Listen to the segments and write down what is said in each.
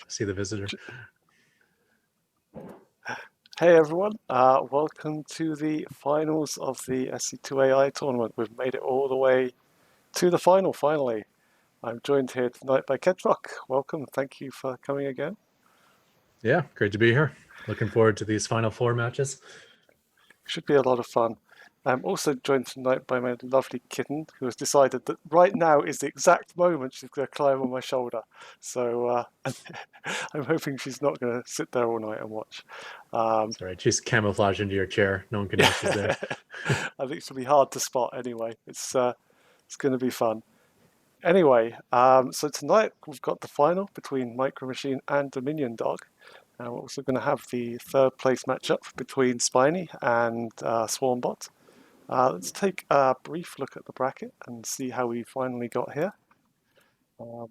see the visitor. Hey everyone, welcome to the finals of the SC2AI tournament. We've made it all the way to the final, finally. I'm joined here tonight by Kedrock. Welcome, thank you for coming again. Yeah, great to be here. Looking forward to these final four matches. Should be a lot of fun. I'm also joined tonight by my lovely kitten, who has decided that right now is the exact moment she's going to climb on my shoulder. So I'm hoping she's not going to sit there all night and watch. It's all right. She's camouflaged into your chair. No one can know she's there. I think it'll be hard to spot anyway. It's going to be fun. Anyway, so tonight we've got the final between Micro Machine and Dominion Dog. And we're also going to have the third place matchup between Spiny and SwarmBot. Let's take a brief look at the bracket and see how we finally got here. If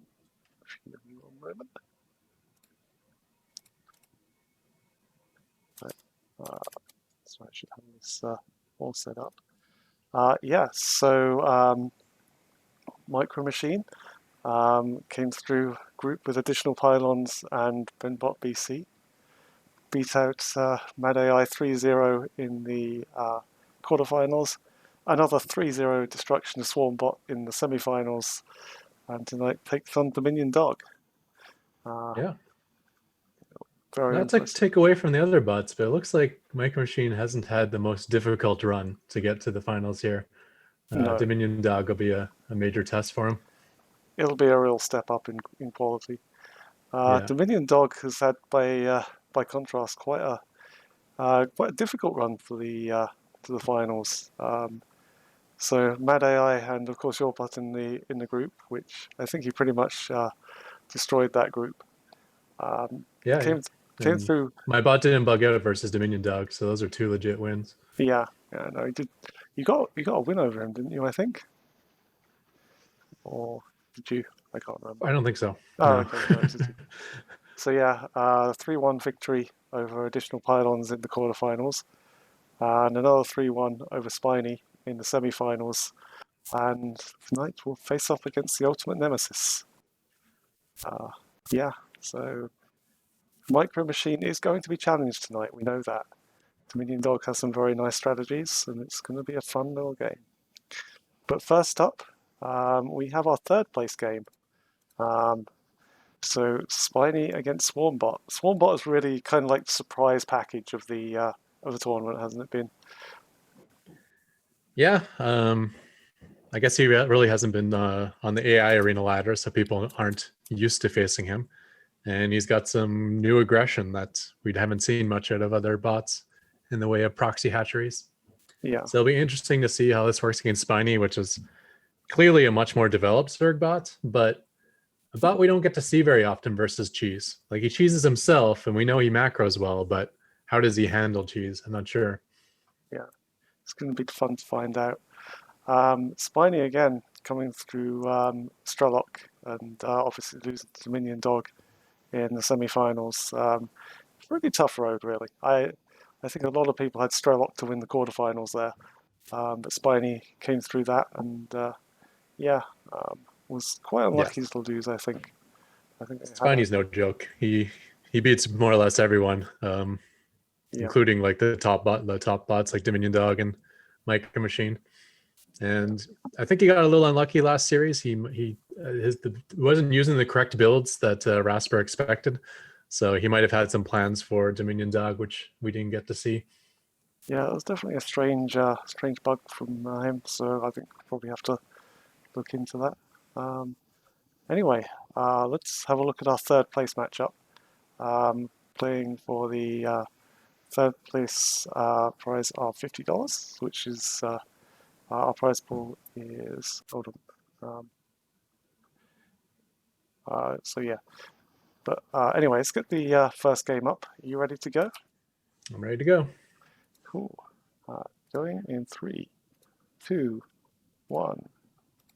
you give me one moment. So I should have this all set up. So Micro Machine came through group with additional pylons and BenBot BC. Beat out Mad AI 3-0 in the quarterfinals. Another 3-0 destruction of SwarmBot in the semifinals. And tonight takes on Dominion Dog. Yeah. Very Not to take away from the other bots, but it looks like Micro Machine hasn't had the most difficult run to get to the finals here. No. Dominion Dog will be a major test for him. It'll be a real step up in quality. Yeah. Dominion Dog has had, by contrast, quite a difficult run for the to the finals. So Mad AI and of course your bot in the group, which I think he pretty much destroyed that group. Came through. My bot didn't bug out versus Dominion Dog, so those are two legit wins. Yeah, no, he did. You got a win over him, didn't you? I think. Or did you? I can't remember. I don't think so. Oh, no. okay. No, so yeah, 3-1 victory over additional pylons in the quarterfinals, and another 3-1 over Spiny in the semifinals. And tonight we'll face off against the ultimate nemesis. So Micro Machine is going to be challenged tonight. We know that. Dominion Dog has some very nice strategies, and it's going to be a fun little game. But first up, we have our third place game. So Spiny against SwarmBot. SwarmBot is really kind of like the surprise package of the tournament, hasn't it been? Yeah, I guess he really hasn't been on the AI arena ladder, so people aren't used to facing him. And he's got some new aggression that we haven't seen much out of other bots in the way of proxy hatcheries. Yeah. So it'll be interesting to see how this works against Spiny, which is clearly a much more developed Zerg bot, but a bot we don't get to see very often versus Cheese. Like, he cheeses himself, and we know he macros well, but how does he handle Cheese? I'm not sure. Yeah, it's going to be fun to find out. Spiny again coming through Strelok and obviously losing to Dominion Dog in the semi-finals. Pretty tough road, really. I think a lot of people had Strelok to win the quarterfinals there, but Spiny came through that and was quite unlucky to lose. I think Spiny's no joke. He beats more or less everyone, including like the top bots like Dominion Dog and Micro Machine. And I think he got a little unlucky last series. He wasn't using the correct builds that Rasper expected, so he might have had some plans for Dominion Dog, which we didn't get to see. Yeah, it was definitely a strange bug from him. So I think we'll probably have to look into that. Anyway, let's have a look at our third place matchup. Playing for the third place prize of $50, which is our prize pool is. Hold on. So yeah, but anyway, let's get the first game up. Are you ready to go? I'm ready to go. Cool. Going in 3, 2, 1,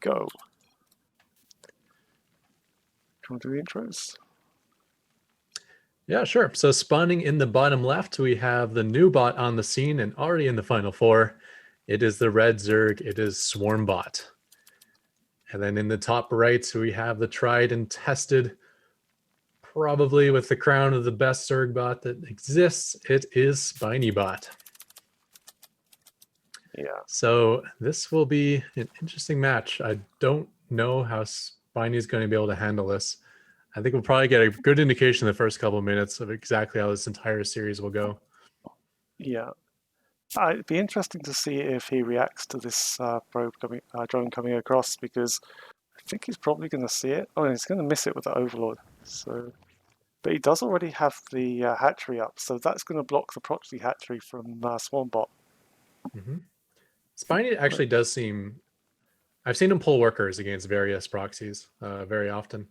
go. Do you want to do the intros? Yeah, sure. So spawning in the bottom left, we have the new bot on the scene and already in the final four. It is the red Zerg. It is SwarmBot. And then in the top right, we have the tried and tested probably with the crown of the best SwarmBot that exists, it is SpinyBot. Yeah. So this will be an interesting match. I don't know how Spiny is going to be able to handle this. I think we'll probably get a good indication in the first couple of minutes of exactly how this entire series will go. Yeah. It'd be interesting to see if he reacts to this drone coming across, because I think he's probably going to see it. Oh, and he's going to miss it with the Overlord. So, but he does already have the hatchery up, so that's going to block the proxy hatchery from SwarmBot. Mm-hmm. Spiny actually does seem. I've seen him pull workers against various proxies very often.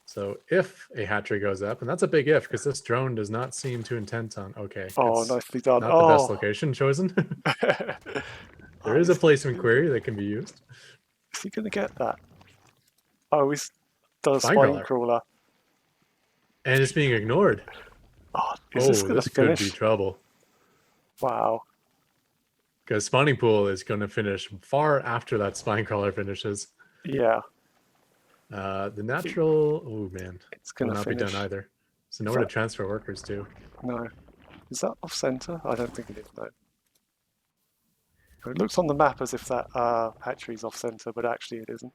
So if a hatchery goes up, and that's a big if, because this drone does not seem too intent on. Okay. Oh, nicely done. Not the best location chosen. There is a placement query that can be used. Is he going to get that? Oh, he's done a Spine spine crawler. And it's being ignored. Oh, this could be trouble. Wow. Because spawning pool is going to finish far after that spine crawler finishes. Yeah. The natural, oh man, it's going to not be done either. So nowhere to transfer workers to. No. Is that off center? I don't think it is, though. It looks on the map as if that hatchery's off center, but actually it isn't.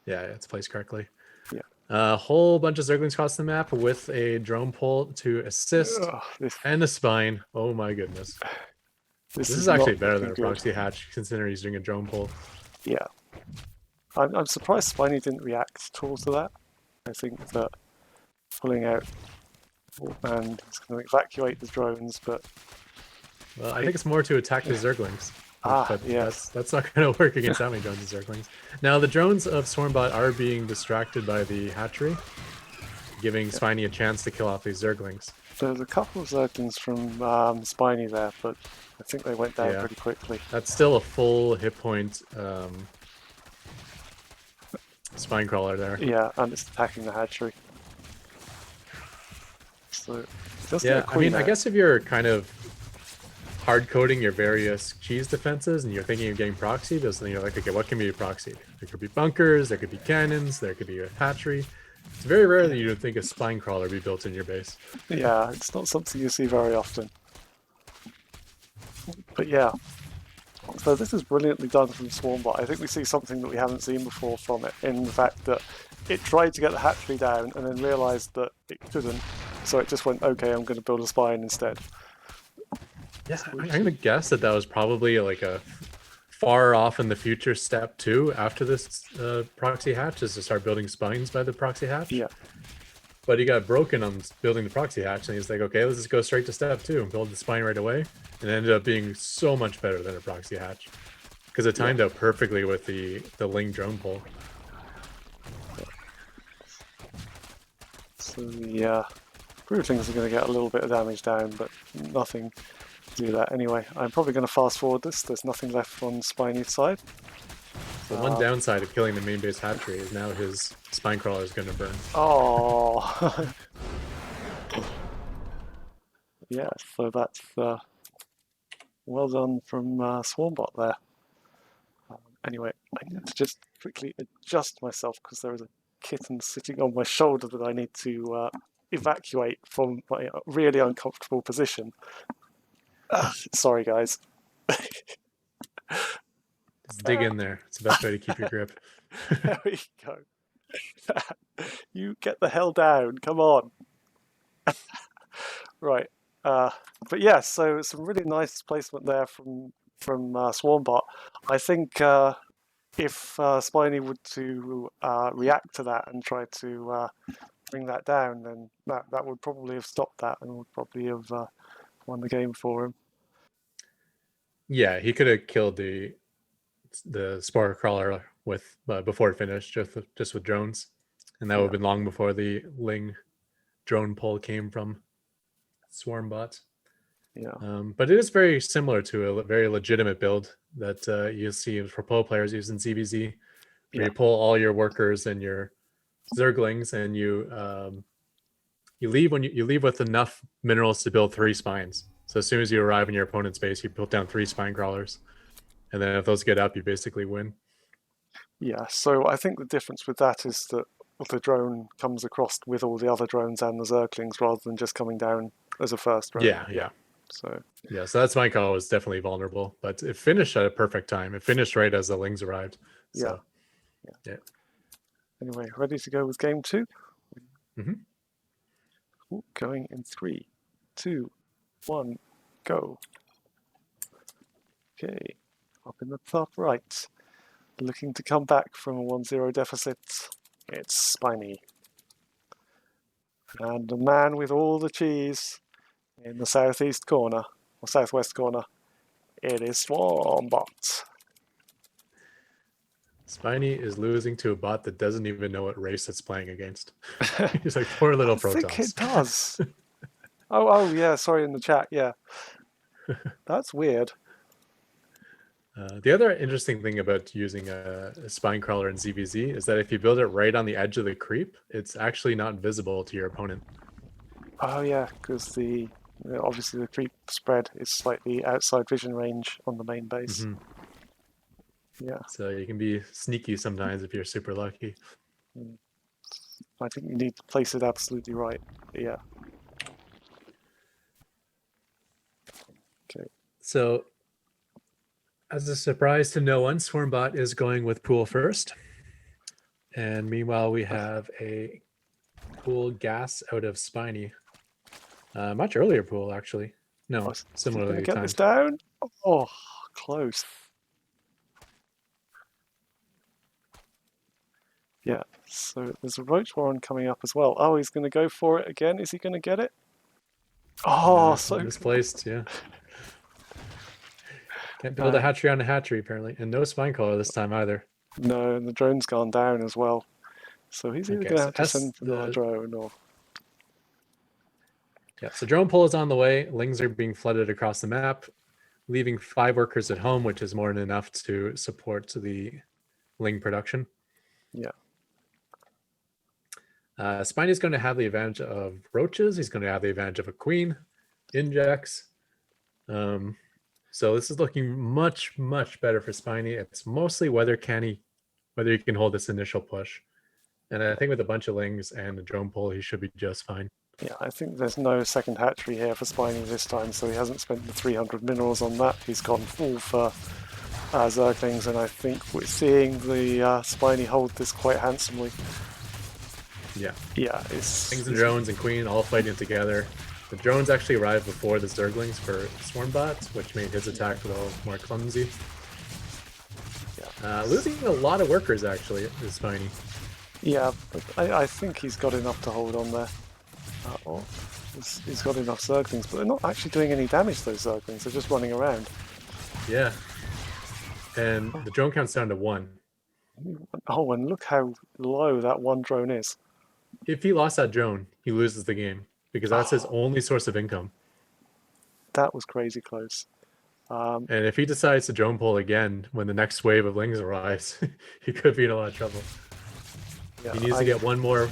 Yeah, it's placed correctly. Yeah. A whole bunch of Zerglings across the map with a drone pull to assist and a spine. Oh my goodness. This is actually better than a proxy hatch, considering he's doing a drone pull. Yeah. I'm surprised Spiny didn't react at all to that. I think that pulling out, and he's going to evacuate the drones, but... Well, I think it's more to attack the Zerglings. But yes. That's not going to work against that many drones and Zerglings. Now, the drones of SwarmBot are being distracted by the hatchery, giving Spiny a chance to kill off these Zerglings. There's a couple of Zerglings from Spiny there, but I think they went down pretty quickly. That's still a full hit point spine crawler there. Yeah, and it's attacking the hatchery. So, I guess if you're kind of hard coding your various cheese defenses and you're thinking of getting proxied, then you're like, okay, what can be proxied? There could be bunkers, there could be cannons, there could be a hatchery. It's very rare that you would think a spine crawler be built in your base. Yeah, it's not something you see very often. But yeah, so this is brilliantly done from SwarmBot. I think we see something that we haven't seen before from it, in the fact that it tried to get the hatchery down and then realised that it couldn't, so it just went, okay, I'm going to build a spine instead. Yeah, I'm going to guess that was probably like a far off in the future step 2 after this proxy hatch, is to start building spines by the proxy hatch. Yeah. But he got broken on building the proxy hatch, and he's like, okay, let's just go straight to step 2 and build the spine right away. And it ended up being so much better than a proxy hatch, because it timed out perfectly with the Ling drone pull. So the Broodlings are going to get a little bit of damage down, but nothing to do that anyway. I'm probably going to fast forward this. There's nothing left on Spiny's side. The one downside of killing the main base hatchery is now his spine crawler is going to burn. Oh. Yeah, so that's well done from SwarmBot there. Anyway, I need to just quickly adjust myself because there is a kitten sitting on my shoulder that I need to evacuate from my really uncomfortable position. Sorry, guys. Just dig in there. It's the best way to keep your grip. There we go. You get the hell down. Come on. Right. But yeah, so some really nice placement there from SwarmBot. I think if Spiny were to react to that and try to bring that down, then that would probably have stopped that and would probably have won the game for him. Yeah, he could have killed the spore crawler with before it finished, just with drones, and that would have been long before the Ling drone pull came from SwarmBot. Yeah. But it is very similar to a very legitimate build that you see for pro players using ZVZ, where you pull all your workers and your Zerglings, and you leave with enough minerals to build 3 spines. So as soon as you arrive in your opponent's base, you put down 3 spine crawlers, and then if those get up, you basically win. Yeah. So I think the difference with that is that the drone comes across with all the other drones and the Zerglings rather than just coming down as a first drone. Yeah. So that's my call. It was definitely vulnerable, but it finished at a perfect time. It finished right as the Lings arrived. So, yeah. Anyway, ready to go with game 2? Mm-hmm. Ooh, going in 3, 2, 1, go. Okay, up in the top right. Looking to come back from a 1-0 deficit. It's Spiny. And the man with all the cheese in the southeast corner, or southwest corner, it is SwarmBot. Spiny is losing to a bot that doesn't even know what race it's playing against. He's like, poor little I think it Protoss. does. oh yeah, sorry, in the chat, yeah. That's weird. The other interesting thing about using a spine crawler in ZVZ is that if you build it right on the edge of the creep, it's actually not visible to your opponent. Oh yeah, because obviously the creep spread is slightly outside vision range on the main base. Mm-hmm. Yeah. So you can be sneaky sometimes if you're super lucky. I think you need to place it absolutely right. Yeah. Okay. So, as a surprise to no one, SwarmBot is going with pool first. And meanwhile, we have a pool gas out of Spiny. Much earlier pool, actually. No, similarly get timed. this down? Oh, close. Yeah, so there's a Roach Warren coming up as well. Oh, he's going to go for it again. Is he going to get it? Oh, so misplaced, yeah. Can't build a hatchery on a hatchery, apparently. And no spine collar this time either. No, and the drone's gone down as well. So he's either going to have to send another drone or... Yeah, so drone pull is on the way. Lings are being flooded across the map, leaving 5 workers at home, which is more than enough to support the Ling production. Yeah. Spiny's going to have the advantage of roaches. He's going to have the advantage of a queen, injects. So this is looking much, much better for Spiny. It's mostly whether he can hold this initial push. And I think with a bunch of Lings and the drone pull, he should be just fine. Yeah, I think there's no second hatchery here for Spiny this time, so he hasn't spent the 300 minerals on that. He's gone full for Zerglings, and I think we're seeing the Spiny hold this quite handsomely. Yeah. Yeah, it's... Lings and drones and queen all fighting together. The drones actually arrived before the Zerglings for SwarmBot, which made his attack a little more clumsy. Yeah. Losing a lot of workers, actually, is Spiny. Yeah, but I think he's got enough to hold on there. He's got enough Zerglings, but they're not actually doing any damage to those Zerglings. They're just running around. Yeah. And the drone count's down to 1. Oh, and look how low that one drone is. If he lost that drone, he loses the game, because that's his only source of income. That was crazy close. And if he decides to drone pull again when the next wave of Lings arrives, he could be in a lot of trouble. Yeah, he needs to get one more.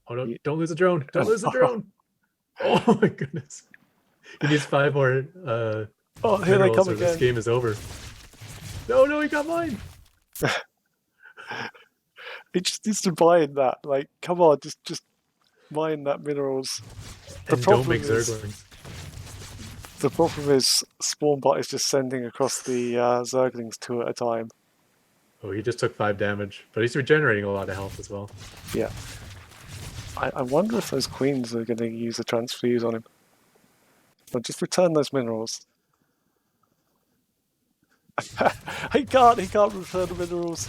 Oh no! Don't lose a drone! Don't lose a drone! Oh my goodness! He needs 5 more. Here they come again. This game is over. No! He got mine. He just needs to mine that. Like, come on, just mine that minerals. Don't make Zerglings. The problem is SwarmBot is just sending across the Zerglings 2 at a time. Oh, he just took 5 damage, but he's regenerating a lot of health as well. Yeah. I wonder if those queens are going to use a transfuse on him. But just return those minerals. He can't return the minerals.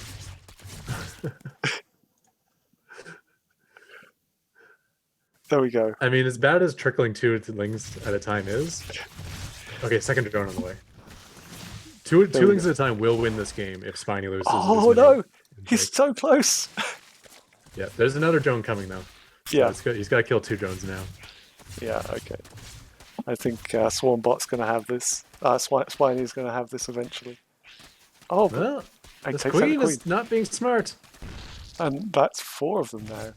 There we go. I mean, as bad as trickling 2 Lings at a time is... Okay, second drone on the way. Two Lings at a time will win this game if Spiny loses. Oh no! He's so close! Yeah, there's another drone coming though. Yeah. He's got to kill 2 drones now. Yeah, okay. I think SwarmBot's going to have this. Spiny's going to have this eventually. Oh, well, this queen is not being smart. And that's 4 of them now.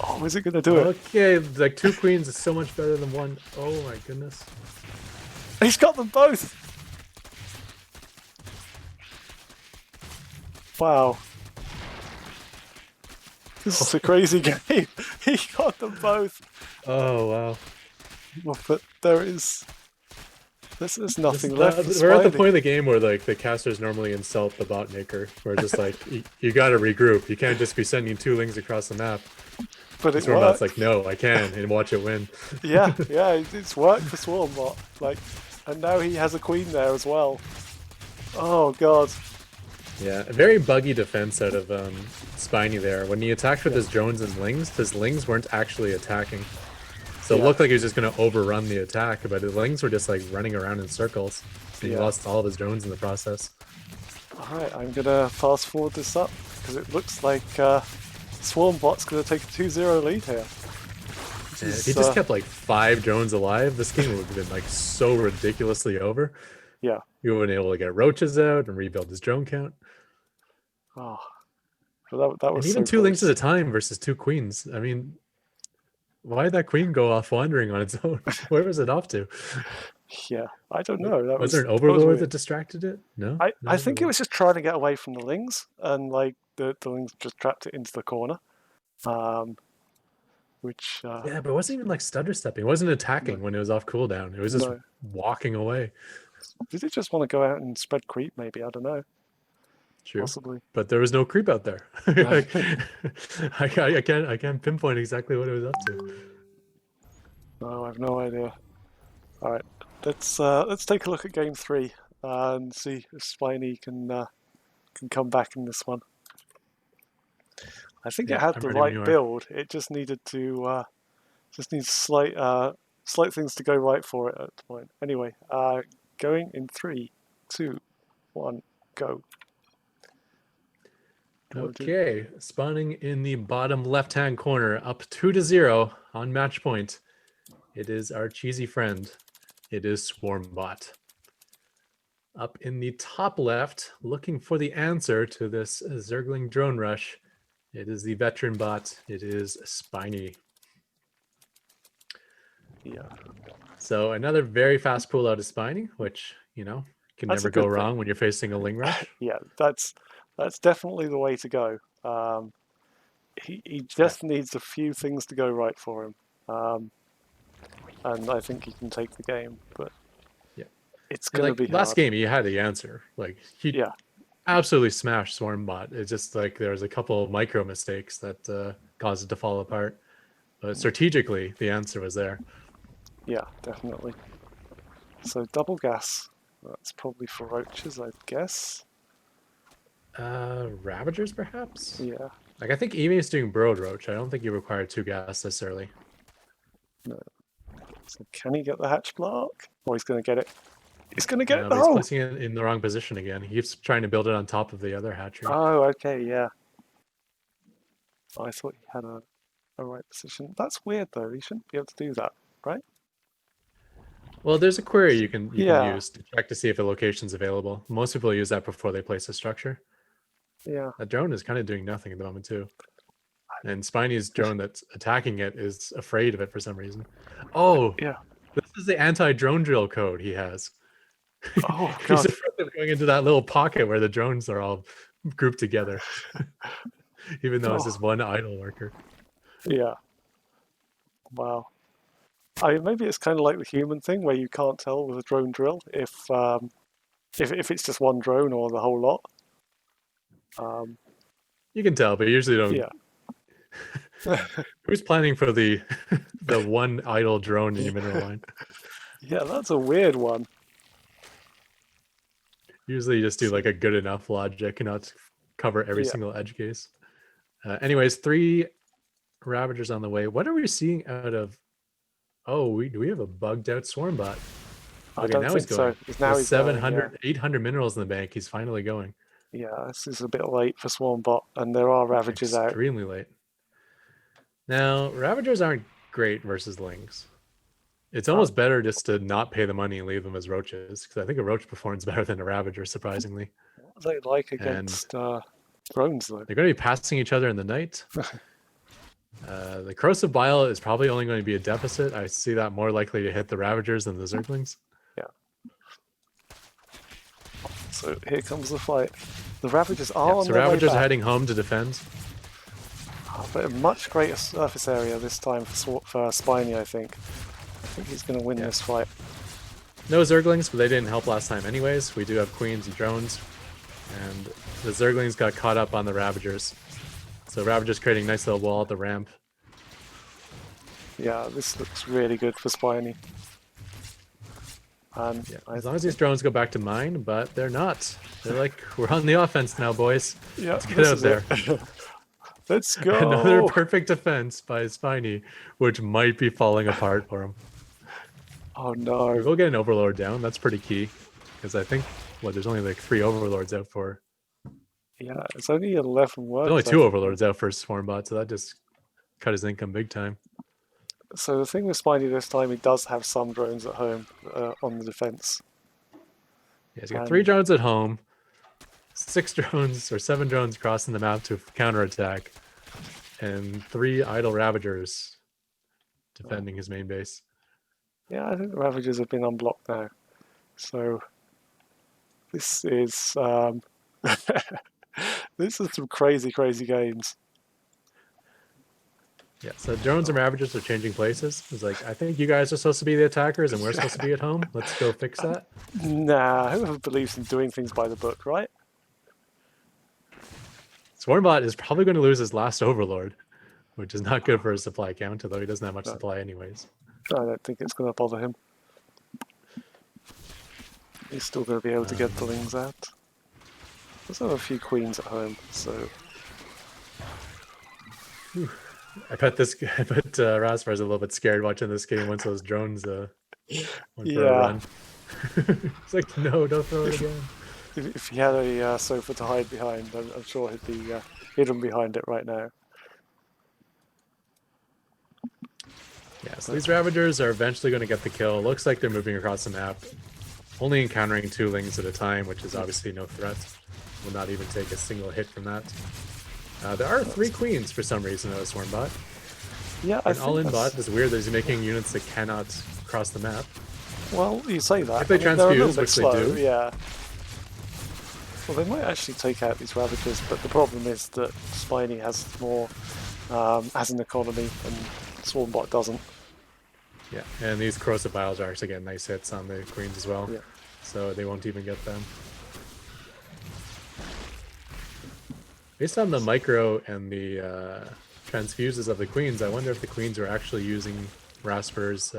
Oh, is it going to do it? Okay, like 2 queens is so much better than 1. Oh my goodness. He's got them both! Wow. This is a crazy game. He got them both. Oh wow. Well, but there's nothing left for We're at the Spiny. point of the game where like the casters normally insult the bot maker. We're just like, you got to regroup. You can't just be sending 2 lings across the map. But it SwarmBot's worked. like, no, I can, and watch it win. Yeah, it's worked for SwarmBot. Like, and now he has a queen there as well. Oh god. Yeah, a very buggy defense out of Spiny there. When he attacked with his drones and lings, his lings weren't actually attacking. So it looked like he was just going to overrun the attack, but the lings were just like running around in circles. And he lost all of his drones in the process. Alright, I'm going to fast forward this up, because it looks like SwarmBot's going to take a 2-0 lead here. If he just kept like 5 drones alive, this game would have been like so ridiculously over. Yeah. He would have been able to get roaches out and rebuild his drone count. Oh, but that was and even so 2 close. lings at a time versus 2 queens. I mean, why did that queen go off wandering on its own? Where was it off to? Yeah, I don't know. Was there an overlord that distracted it? No? I think it was just trying to get away from the lings, and like the lings just trapped it into the corner. Which yeah, but it wasn't even like stutter stepping. It wasn't attacking when it was off cooldown. It was just walking away. Did it just want to go out and spread creep? Maybe, I don't know. True. Possibly. But there was no creep out there. I can't pinpoint exactly what it was up to. No, I have no idea. All right, let's take a look at game 3 and see if Spiny can come back in this one. I think it had the right build. It just needed to slight things to go right for it at the point. Anyway, going in 3, 2, 1, go. Okay, spawning in the bottom left-hand corner, up 2-0 on match point. It is our cheesy friend. It is SwarmBot. Up in the top left, looking for the answer to this Zergling drone rush, it is the veteran bot. It is Spiny. Yeah. So another very fast pull out of Spiny, which, you know, can never go wrong when you're facing a ling rush. Yeah, that's definitely the way to go. He just needs a few things to go right for him. And I think he can take the game, but it's going to be hard. Last game, he had the answer. Like, he absolutely smashed SwarmBot. It's just like there was a couple of micro mistakes that caused it to fall apart. But strategically, the answer was there. Yeah, definitely. So double gas. That's probably for roaches, I guess. Ravagers, perhaps? Yeah. Like, I think Emi is doing Burrowed Roach. I don't think you require 2 gas this early. No. So can he get the hatch block? Or he's going to get it. He's going to get it. But he's placing it in the wrong position again. He keeps trying to build it on top of the other hatchery. Oh, okay, yeah. I thought he had a right position. That's weird, though. He shouldn't be able to do that, right? Well, there's a query you can use to check to see if a location's available. Most people use that before they place a structure. Yeah. That drone is kind of doing nothing at the moment, too. And Spiny's drone that's attacking it is afraid of it for some reason. Oh, yeah. This is the anti-drone drill code he has. Oh, God. He's afraid of going into that little pocket where the drones are all grouped together. Even though it's just one idle worker. Yeah. Wow. I mean, maybe it's kind of like the human thing where you can't tell with a drone drill if it's just one drone or the whole lot. You can tell, but you usually don't. Yeah. Who's planning for the one idle drone in your mineral line? Yeah, that's a weird one. Usually you just do like a good enough logic and not cover every single edge case. Anyways, 3 Ravagers on the way. What are we seeing out of... Oh, do we have a bugged out SwarmBot? Okay, now he's going. So. Now he's 700, 800 minerals in the bank. He's finally going. Yeah, this is a bit late for SwarmBot, and there are Ravagers out. Extremely late. Now, Ravagers aren't great versus lings. It's almost better just to not pay the money and leave them as roaches, because I think a roach performs better than a Ravager, surprisingly. What are they like against drones, though? They're going to be passing each other in the night. The Corrosive Bile is probably only going to be a deficit. I see that more likely to hit the Ravagers than the Zerglings. Yeah. So here comes the fight. The Ravagers are on so their Ravagers way back. are heading home to defend. But a much greater surface area this time for Spiny, I think. I think he's going to win this fight. No Zerglings, but they didn't help last time anyways. We do have Queens and drones. And the Zerglings got caught up on the Ravagers. So Ravagers creating a nice little wall at the ramp. Yeah, this looks really good for Spiny. And yeah, as long as these drones go back to mine, but they're not. They're like, we're on the offense now, boys. Yeah, let's get out there. Let's go. Another perfect defense by Spiny, which might be falling apart for him. Oh no. We will get an Overlord down. That's pretty key. Because I think, there's only like 3 Overlords out for. Yeah, it's only 11 works. There's only 2 Overlords out for SwarmBot, so that just cut his income big time. So the thing with Spiny this time, he does have some drones at home on the defense. Yeah, he's got 3 drones at home, 6 drones or 7 drones crossing the map to counterattack, and 3 idle Ravagers defending his main base. Yeah, I think the Ravagers have been unblocked now. So this is this is some crazy games. Yeah, so drones and Ravagers are changing places. It's like, I think you guys are supposed to be the attackers and we're supposed to be at home. Let's go fix that. Nah, whoever believes in doing things by the book, right? SwarmBot is probably going to lose his last Overlord, which is not good for his supply count, although he doesn't have much supply anyways. I don't think it's going to bother him. He's still going to be able to get the lings out. There's have a few queens at home, so... I bet Raspar's a little bit scared watching this game once those drones went for a run. It's like, no, don't throw it again. If he had a sofa to hide behind, I'm sure he'd be hidden behind it right now. Yeah, so these Ravagers are eventually going to get the kill. Looks like they're moving across the map, only encountering 2 lings at a time, which is obviously no threat. Will not even take a single hit from that. There are 3 queens for some reason, though, SwarmBot. Yeah, I think all-in bot is weird that he's making units that cannot cross the map. Well, you say that. If they transfuse, which slow, they do. Yeah. Well, they might actually take out these Ravagers, but the problem is that Spiny has more, has an economy, and SwarmBot doesn't. Yeah, and these corrosive vials are actually getting nice hits on the queens as well. Yeah. So they won't even get them. Based on the micro and the transfuses of the queens, I wonder if the queens are actually using Raspar's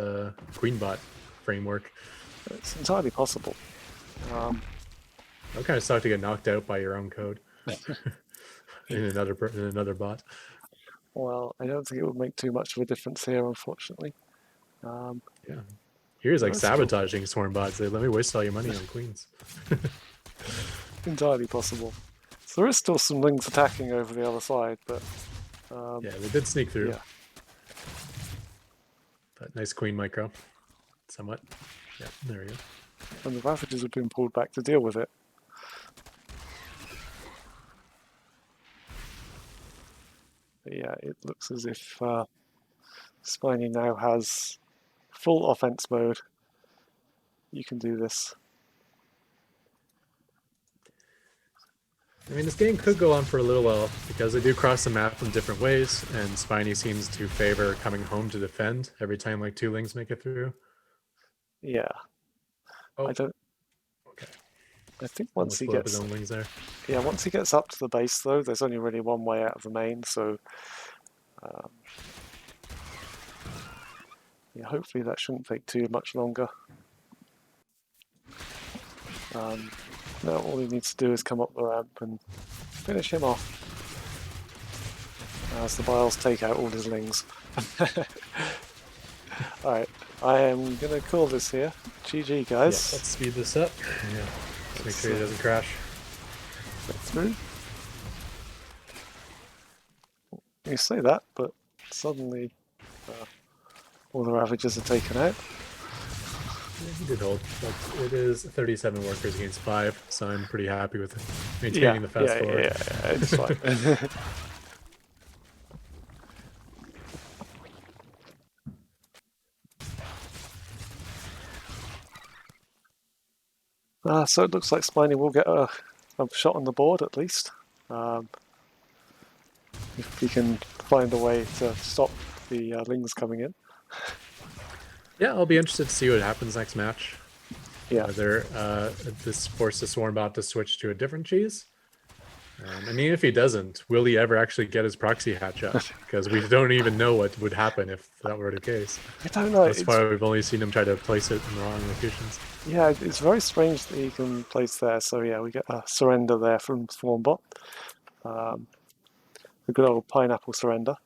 QueenBot framework. It's entirely possible. I'm kind of sucked to get knocked out by your own code in another bot. Well, I don't think it would make too much of a difference here, unfortunately. Yeah, here's like sabotaging SwarmBots. They let me waste all your money on queens. Entirely possible. So there is still some lings attacking over the other side, but yeah, they did sneak through. Yeah. But nice queen micro, somewhat. Yeah, there we go. And the Ravagers have been pulled back to deal with it. But yeah, it looks as if Spiny now has full offense mode. You can do this. I mean, this game could go on for a little while because they do cross the map in different ways, and Spiny seems to favor coming home to defend every time like 2 lings make it through. Yeah. Oh. I don't. Okay. I think once he gets. His own lings there. Yeah, once he gets up to the base, though, there's only really one way out of the main, so. Yeah, hopefully that shouldn't take too much longer. Now all he needs to do is come up the ramp and finish him off as the Biles take out all his lings. Alright, I am going to call this here. GG, guys. Yeah, let's speed this up. Yeah, let's make sure he doesn't crash. Get through. You say that, but suddenly all the Ravagers are taken out. Yeah, he did hold. But it is 37 workers against 5, so I'm pretty happy with maintaining the fast forward. Yeah, it's fine. So it looks like Spiny will get a shot on the board at least. If he can find a way to stop the Lings coming in. Yeah, I'll be interested to see what happens next match. Yeah. Whether this forces SwarmBot to switch to a different cheese. I mean, if he doesn't, will he ever actually get his proxy hatch up? Because we don't even know what would happen if that were the case. I don't know. That's why we've only seen him try to place it in the wrong locations. Yeah, it's very strange that he can place there. So yeah, we get a surrender there from SwarmBot. The good old pineapple surrender.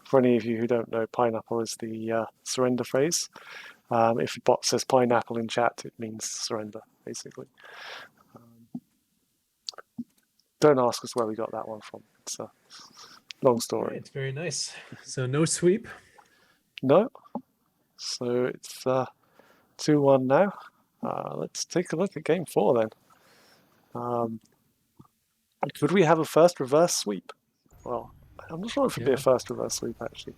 For any of you who don't know, pineapple is the surrender phrase. If a bot says pineapple in chat, it means surrender, basically. Don't ask us where we got that one from. It's a long story. Right, it's very nice. So no sweep? No. So it's 2-1 now. Let's take a look at game 4 then. Could we have a first reverse sweep? Well, I'm not sure if it'd be a first reverse sweep, actually.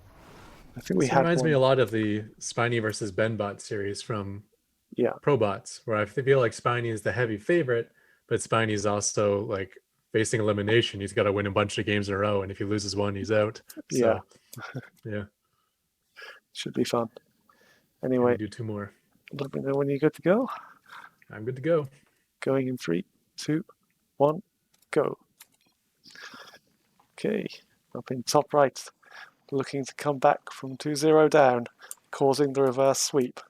I think we had reminds one. me a lot of the Spiny versus BenBot series from Yeah. ProBots, where I feel like Spiny is the heavy favorite, but Spiny is also like facing elimination. He's got to win a bunch of games in a row, and if he loses one, he's out. So, yeah. Should be fun. Anyway, do 2 more. Let me know when you're good to go. I'm good to go. Going in 3, 2, 1, go. Okay, up in top right, looking to come back from 2-0 down, causing the reverse sweep.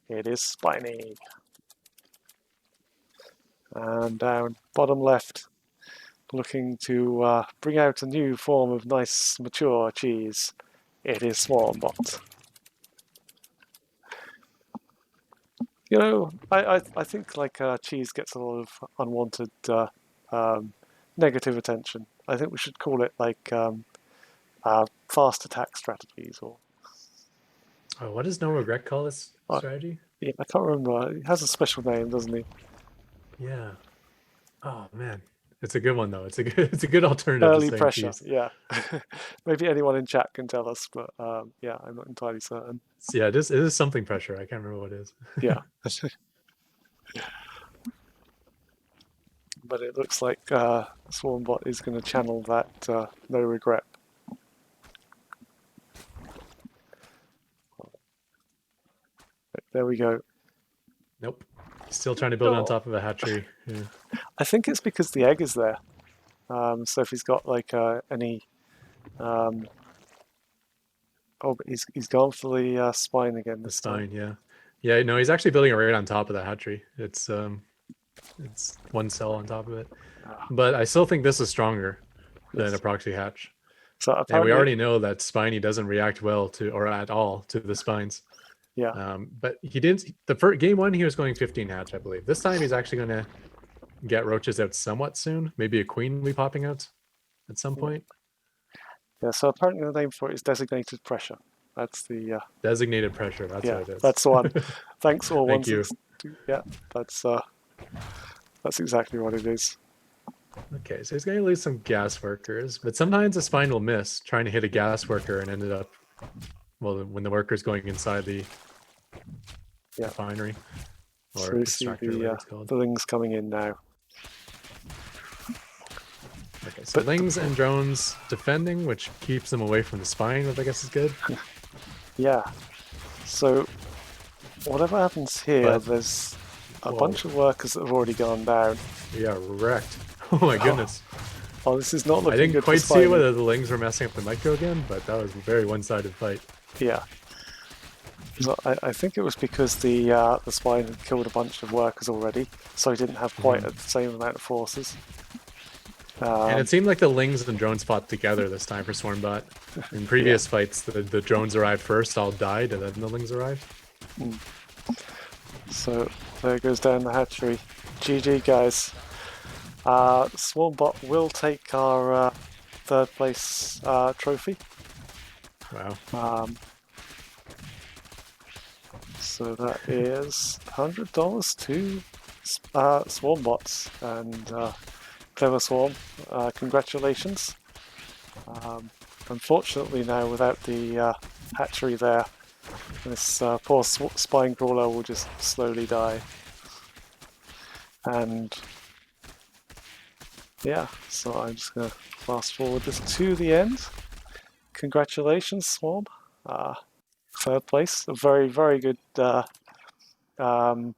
It is Spiny. And down bottom left, looking to bring out a new form of nice, mature cheese. It is SwarmBot. You know, I think like cheese gets a lot of unwanted negative attention. I think we should call it like fast attack strategies, or what does No Regret call this strategy? Yeah, I can't remember. He has a special name, doesn't he? Yeah. Oh man, it's a good one though. It's a good alternative. Early to pressure. cheese. Yeah. Maybe anyone in chat can tell us, but yeah, I'm not entirely certain. Yeah, it is something pressure. I can't remember what it is. Yeah. But it looks like SwarmBot is going to channel that no regret. There we go. Nope. Still trying to build on top of a hatchery. Yeah. I think it's because the egg is there. So if he's got like any... oh, but he's gone for the spine again. The spine, yeah. Yeah, no, he's actually building it right on top of the hatchery. It's one cell on top of it. But I still think this is stronger than a proxy hatch. So and we already know that Spiny doesn't react well to, or at all, to the spines. Yeah. But he didn't. The first game 1, he was going 15 hatch, I believe. This time he's actually going to get roaches out somewhat soon. Maybe a queen will be popping out at some point. Yeah. So apparently the name for it is designated pressure. That's the designated pressure. That's what it is. That's the one. Thanks all. Thank you. Yeah. That's exactly what it is. Okay, so he's going to lose some gas workers, but sometimes a spine will miss trying to hit a gas worker and ended up, well, when the worker's going inside the refinery or so extractor, whatever it's called. The Lings coming in now. Okay, so Lings and drones defending, which keeps them away from the spine, which I guess is good. Yeah. So whatever happens here, there's a bunch of workers that have already gone down. Yeah, wrecked. Oh my goodness. Oh, this is not looking good. I didn't quite see whether the Lings were messing up the micro again, but that was a very one-sided fight. Yeah. So I think it was because the spine had killed a bunch of workers already, so he didn't have quite the same amount of forces. And it seemed like the Lings and drones fought together this time for SwarmBot. In previous fights, the drones arrived first, all died, and then the Lings arrived. So there goes down the hatchery. GG, guys. SwarmBot will take our third place trophy. Wow. So that is $100 to SwarmBots and Clever Swarm. Congratulations. Unfortunately now without the hatchery there, this poor spine crawler will just slowly die. And Yeah, so I'm just going to fast forward this to the end. Congratulations, Swarm. Third place. A very, very good um,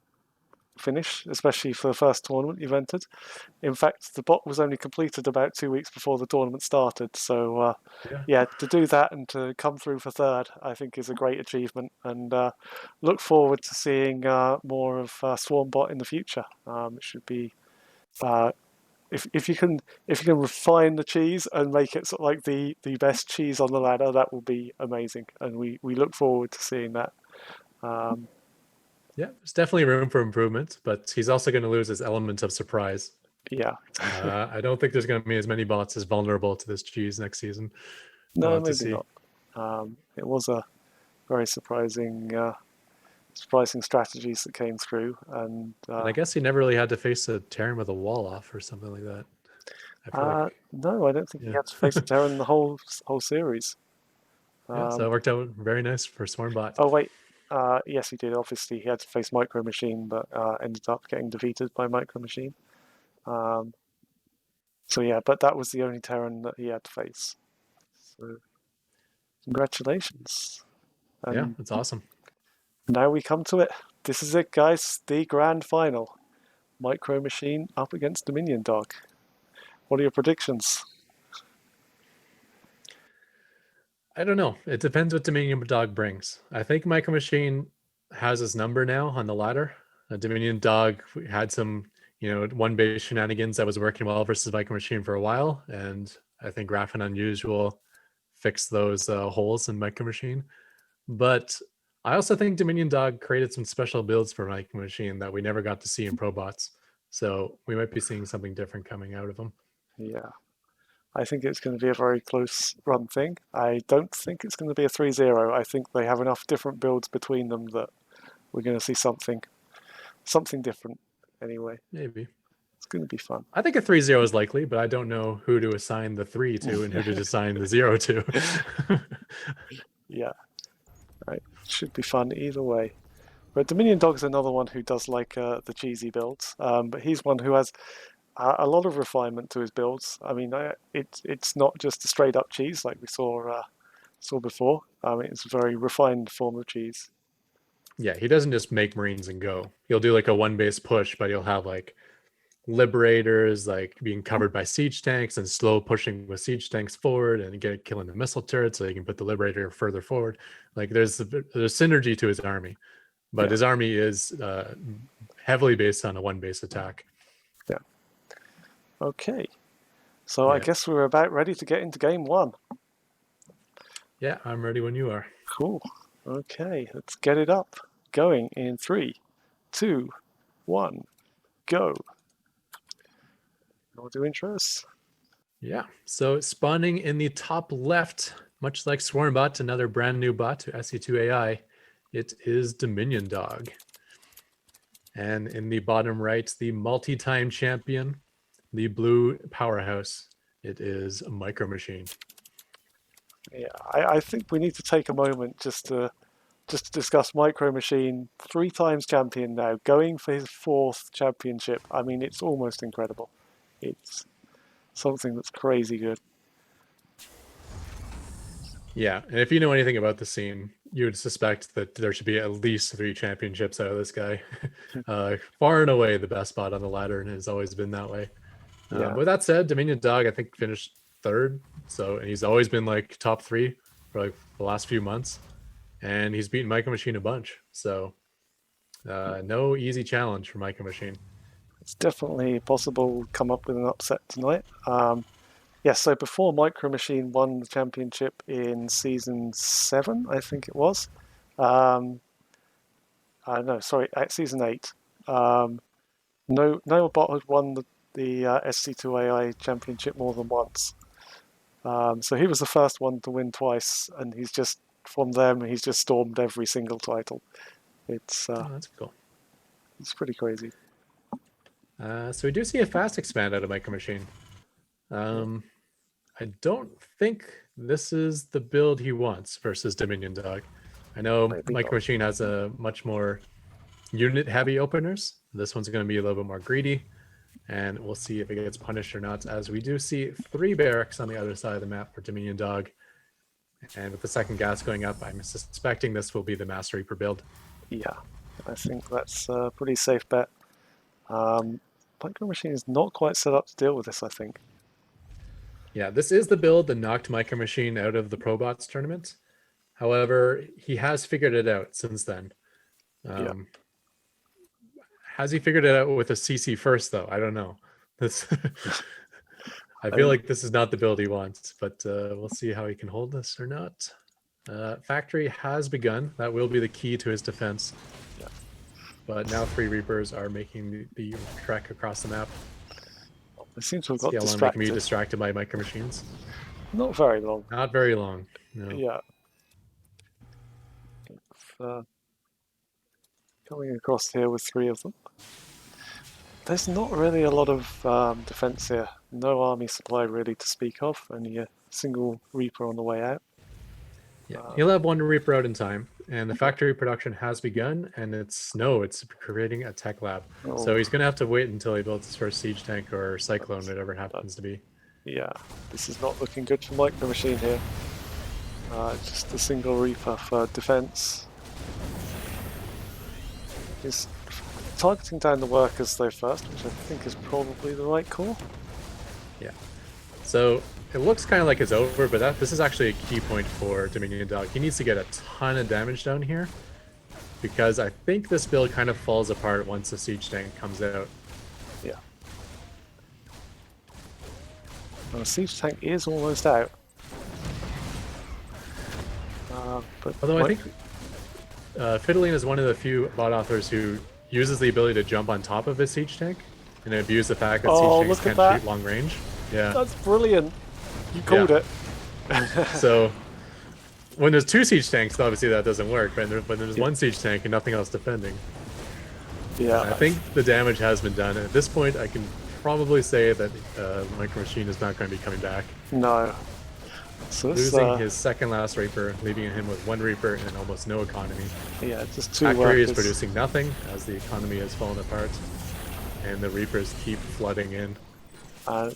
finish, especially for the first tournament you've entered. In fact, the bot was only completed about 2 weeks before the tournament started. So, Yeah. yeah, to do that and to come through for third, I think is a great achievement. And look forward to seeing more of SwarmBot in the future. It should be if you can refine the cheese and make it sort of like the best cheese on the ladder, that will be amazing. And we look forward to seeing that. Yeah, there's definitely room for improvement, but he's also going to lose his element of surprise. Yeah. I don't think there's going to be as many bots as vulnerable to this cheese next season. We'll No, have to maybe see. not. It was a very surprising strategies that came through, and And I guess he never really had to face a Terran with a wall off or something like that. I feel like, no, I don't think he yeah. had to face a Terran the whole series. Yeah, so it worked out very nice for SwarmBot. Oh wait, yes, he did. Obviously, he had to face Micro Machine, but ended up getting defeated by Micro Machine. So yeah, but that was the only Terran that he had to face. So congratulations. Yeah, And that's awesome. now we come to it. This is it, guys. The grand final. Micro Machine up against Dominion Dog. What are your predictions? I don't know. It depends what Dominion Dog brings. I think Micro Machine has his number now on the ladder. Dominion Dog had some, one base shenanigans that was working well versus Micro Machine for a while, and I think Graph and Unusual fixed those holes in Micro Machine. But I also think Dominion Dog created some special builds for Micro Machine that we never got to see in Probots. So we might be seeing something different coming out of them. Yeah, I think it's going to be a very close run thing. I don't think it's going to be a 3-0. I think they have enough different builds between them that we're going to see something different anyway. Maybe. It's going to be fun. I think a 3-0 is likely, but I don't know who to assign the 3 to and who to assign the 0 to. Yeah, right. Should be fun either way. But Dominion Dog's another one who does like the cheesy builds, but he's one who has a lot of refinement to his builds. I mean, it's not just a straight up cheese like we saw before. It's a very refined form of cheese. Yeah, he doesn't just make Marines and go. He'll do like a one base push, but he'll have like liberators like being covered by siege tanks and slow pushing with siege tanks forward and killing the missile turrets so he can put the liberator further forward. Like there's synergy to his army, but Yeah. his army is heavily based on a one base attack. Yeah. Okay. So I guess we're about ready to get into game one. Yeah, I'm ready when you are. Cool. Okay, let's get it up. Going in 3, 2, 1, go. I'll do intros. Yeah, so spawning in the top left, much like SwarmBot, another brand new bot to SE2 AI, it is Dominion Dog. And in the bottom right, the multi-time champion, the blue powerhouse, it is Micro Machine. Yeah, I think we need to take a moment just to discuss Micro Machine, 3 times champion now, going for his 4th championship. I mean, it's almost incredible. It's something that's crazy good. Yeah, and if you know anything about the scene, you would suspect that there should be at least 3 championships out of this guy. Far and away the best bot on the ladder, and has always been that way. Yeah. But with that said, Dominion Dog, I think, finished 3rd. So he's always been like top 3 for like the last few months. And he's beaten Micro Machine a bunch. So no easy challenge for Micro Machine. It's definitely possible to come up with an upset tonight. Yes, so before Micro Machine won the championship in season 7, I think it was. No, sorry, at season 8. No bot had won the SC2AI championship more than once. So he was the first one to win twice, and he's just stormed every single title. It's that's cool. It's pretty crazy. So we do see a fast expand out of Micro Machine. I don't think this is the build he wants versus Dominion Dog. I know Micro Machine has a much more unit heavy openers. This one's going to be a little bit more greedy. and we'll see if it gets punished or not, as we do see 3 barracks on the other side of the map for Dominion Dog. And with the second gas going up, I'm suspecting this will be the Master Reaper build. Yeah, I think that's a pretty safe bet. Micro Machine is not quite set up to deal with this, I think. Yeah, this is the build that knocked Micro Machine out of the Probots tournament. However, he has figured it out since then. Yeah. Has he figured it out with a CC first, though? I don't know. This I feel like this is not the build he wants, but we'll see how he can hold this or not. Factory has begun. That will be the key to his defense. Yeah. But now 3 Reapers are making the trek across the map. They seem to have got See how long they can be distracted by Micro Machines. Not very long. Not very long. No. Yeah. It's, coming across here with 3 of them. There's not really a lot of defense here. No army supply really to speak of. Only a single Reaper on the way out. Yeah, he'll have 1 Reaper out in time, and the factory production has begun, and it's creating a tech lab. Oh. So he's going to have to wait until he builds his first siege tank or cyclone, whatever it happens to be. Yeah, this is not looking good for Micro Machine here. Just a single Reaper for defense. He's targeting down the workers though first, which I think is probably the right call. Yeah. So it looks kind of like it's over, but this is actually a key point for Dominion Dog. He needs to get a ton of damage down here, because I think this build kind of falls apart once the siege tank comes out. Yeah. Well, the siege tank is almost out. But although I think Fiddling is one of the few bot authors who uses the ability to jump on top of his siege tank and abuse the fact that siege tanks can't shoot long range. Yeah, that's brilliant. You called it. So when there's 2 siege tanks, obviously that doesn't work. But when there's 1 siege tank and nothing else defending, yeah, I think the damage has been done. At this point, I can probably say that Micro Machine is not going to be coming back. No. So this, losing his second last Reaper, leaving him with 1 Reaper and almost no economy. Yeah, just 2 Factory workers. is producing nothing as the economy has fallen apart, and the Reapers keep flooding in.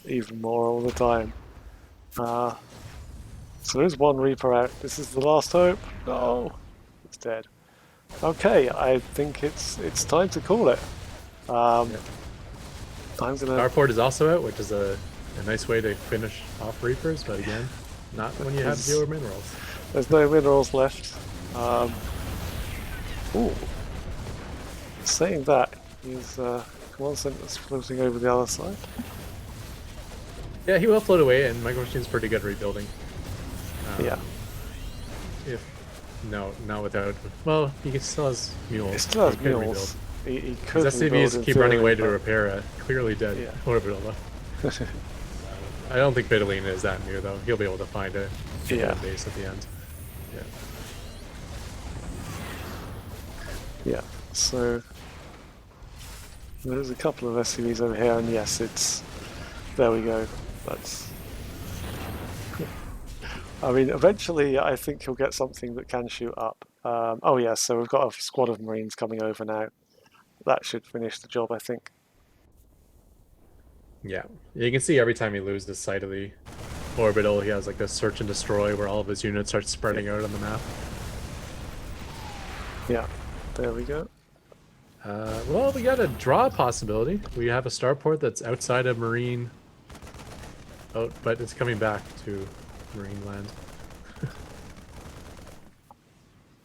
Even more all the time. So there's 1 Reaper out. This is the last hope. No, it's dead. Okay, I think it's time to call it. I'm gonna. Starport is also out, which is a nice way to finish off Reapers, but again, not when you have 0 minerals. There's no minerals left. Ooh. Saying that, he's command center's floating over the other side. Yeah, he will float away, and Micro Machine's pretty good rebuilding. Yeah. Not without. Well, he still has mules. He still has could mules. He could his SCVs keep running away to repair a clearly dead orbital, though. I don't think Fiddling is that near, though. He'll be able to find a base at the end. Yeah, so there's a couple of SCVs over here, and yes, it's... There we go. That's... I mean, eventually I think he'll get something that can shoot up. Oh yeah, so we've got a squad of Marines coming over now. That should finish the job, I think. Yeah, you can see every time he loses the sight of the orbital, he has like this search and destroy where all of his units start spreading out on the map. Yeah, there we go. Well, we got a draw possibility. We have a starport that's outside of Marine. Oh, but it's coming back to Marine land.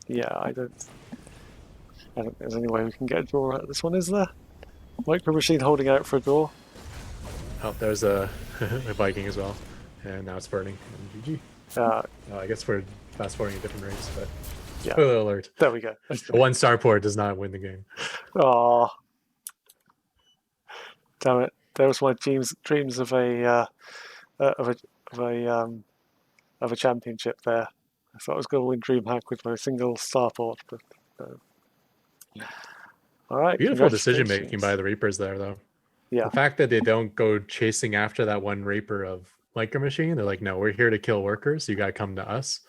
Yeah, I don't think there's any way we can get a draw out of this one, is there? Micro Machine holding out for a draw. Oh, there's a Viking as well. And now it's burning. And GG. I guess we're fast forwarding a different race, but spoiler alert. There we go. One starport does not win the game. Oh, damn it! There was my dreams of a championship there. I thought I was going to win DreamHack with my single starport, but all right. Beautiful decision making by the Reapers there, though. Yeah. The fact that they don't go chasing after that 1 Reaper of Micro Machine, they're like, no, we're here to kill workers. You got to come to us.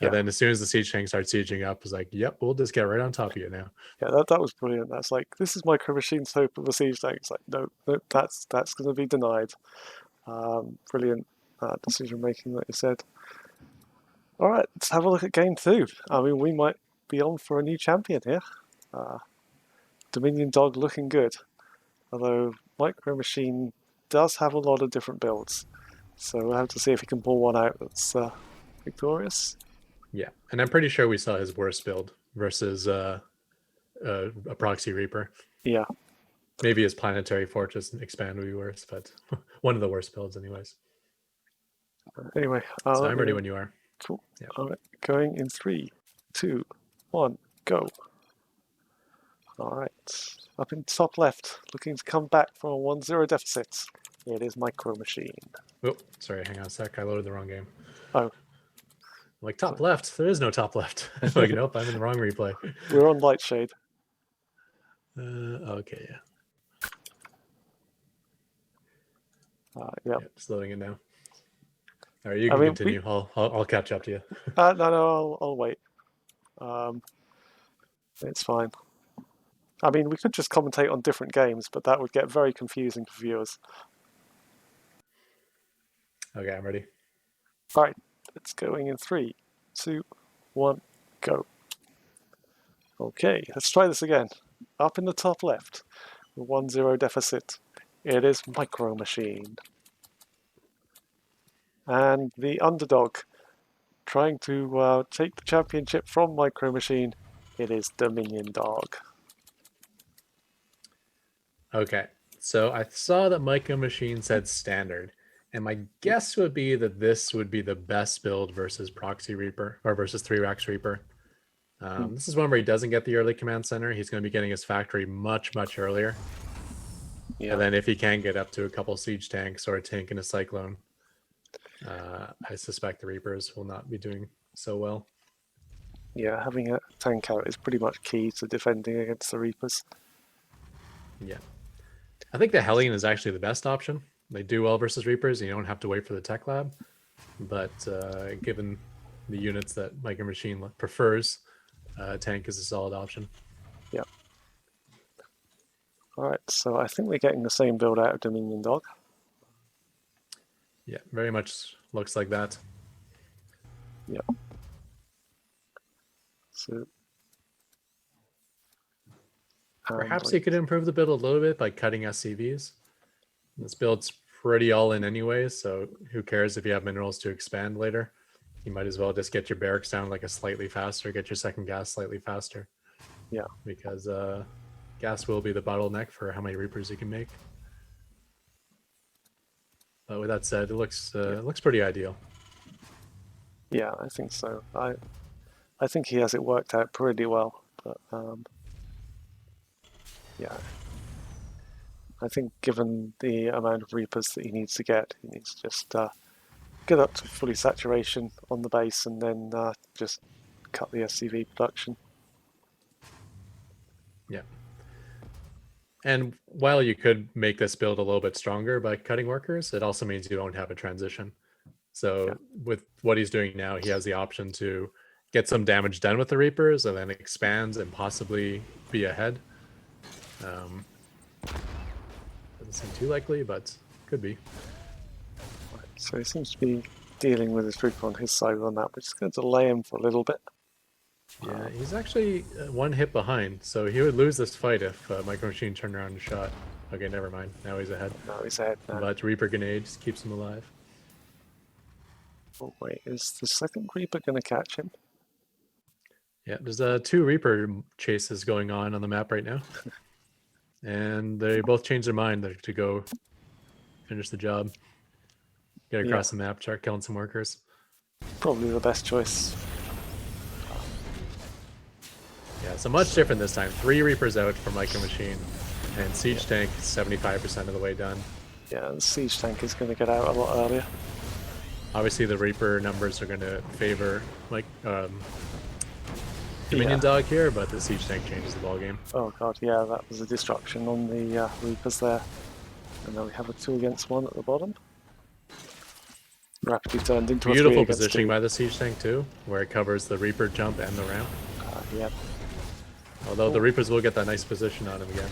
Yeah. And then as soon as the siege tank starts sieging up, it's like, yep, we'll just get right on top of you now. Yeah, that was brilliant. That's like, this is Micro Machines' hope of the siege tank. It's like, no, that's going to be denied. Brilliant decision making that you said. All right, let's have a look at game 2. I mean, we might be on for a new champion here. Dominion Dog looking good, although Micro Machine does have a lot of different builds. So we'll have to see if he can pull one out that's victorious. Yeah, and I'm pretty sure we saw his worst build versus a Proxy Reaper. Yeah. Maybe his Planetary Fortress Expand would be worse, but one of the worst builds anyways. Anyway. So I'm ready when you are. Cool. Yeah. All right, going in 3, 2, 1, go. All right, up in top left, looking to come back from a 1-0 deficit. It is Micro Machine. Oh, sorry, hang on a sec. I loaded the wrong game. Oh. Like, top left? There is no top left. Like, nope, I'm in the wrong replay. We're on Lightshade. Okay, yeah. Yep. Just loading it now. All right, you can continue. I'll catch up to you. No, I'll wait. It's fine. I mean, we could just commentate on different games, but that would get very confusing for viewers. Okay, I'm ready. All right, it's going in 3, 2, 1, go. Okay, let's try this again. Up in the top left, 1-0 deficit. It is Micro Machine. And the underdog, trying to take the championship from Micro Machine, it is Dominion Dog. Okay, so I saw that Micro Machine said standard, and my guess would be that this would be the best build versus Proxy Reaper, or versus 3-Rax Reaper. This is one where he doesn't get the early command center. He's going to be getting his factory much, much earlier. Yeah. And then if he can get up to a couple siege tanks or a tank and a cyclone, I suspect the Reapers will not be doing so well. Yeah, having a tank out is pretty much key to defending against the Reapers. Yeah. I think the Hellion is actually the best option. They do well versus Reapers, and you don't have to wait for the tech lab. But given the units that Micro Machine prefers, tank is a solid option. Yeah. All right, so I think we're getting the same build out of Dominion Dog. Yeah, very much looks like that. Yeah. So perhaps he could improve the build a little bit by cutting SCVs. This build's pretty all in anyways, so who cares if you have minerals to expand later? You might as well just get your barracks down like a slightly faster, get your second gas slightly faster. Yeah. Because gas will be the bottleneck for how many Reapers you can make. But with that said, it looks pretty ideal. Yeah, I think so. I think he has it worked out pretty well. But yeah, I think given the amount of Reapers that he needs to get, he needs to just get up to fully saturation on the base and then just cut the SCV production. Yeah. And while you could make this build a little bit stronger by cutting workers, it also means you don't have a transition. So with what he's doing now, he has the option to get some damage done with the Reapers and then expands and possibly be ahead. Doesn't seem too likely, but could be. Right, so he seems to be dealing with his Reaper on his side of the map, which is going to delay him for a little bit. Yeah, he's actually one hit behind, so he would lose this fight if Micro Machine turned around and shot. Okay, never mind. Now he's ahead. No, he's ahead now. But Reaper Grenade just keeps him alive. Oh wait, is the second Reaper going to catch him? Yeah, there's 2 Reaper chases going on the map right now. And they both changed their mind to go finish the job. Get across the map, start killing some workers. Probably the best choice. Yeah, so much different this time. 3 Reapers out from Micro Machine, and Siege Tank 75% of the way done. Yeah, the Siege Tank is going to get out a lot earlier. Obviously, the Reaper numbers are going to favor Dominion Dog here, but the Siege Tank changes the ballgame. Oh god, yeah, that was a destruction on the Reapers there. And now we have a 2 against 1 at the bottom. rapidly turned into a 3 Beautiful against positioning 2. by the siege tank too, where it covers the Reaper jump and the ramp. Yeah, Although the Reapers will get that nice position on him again.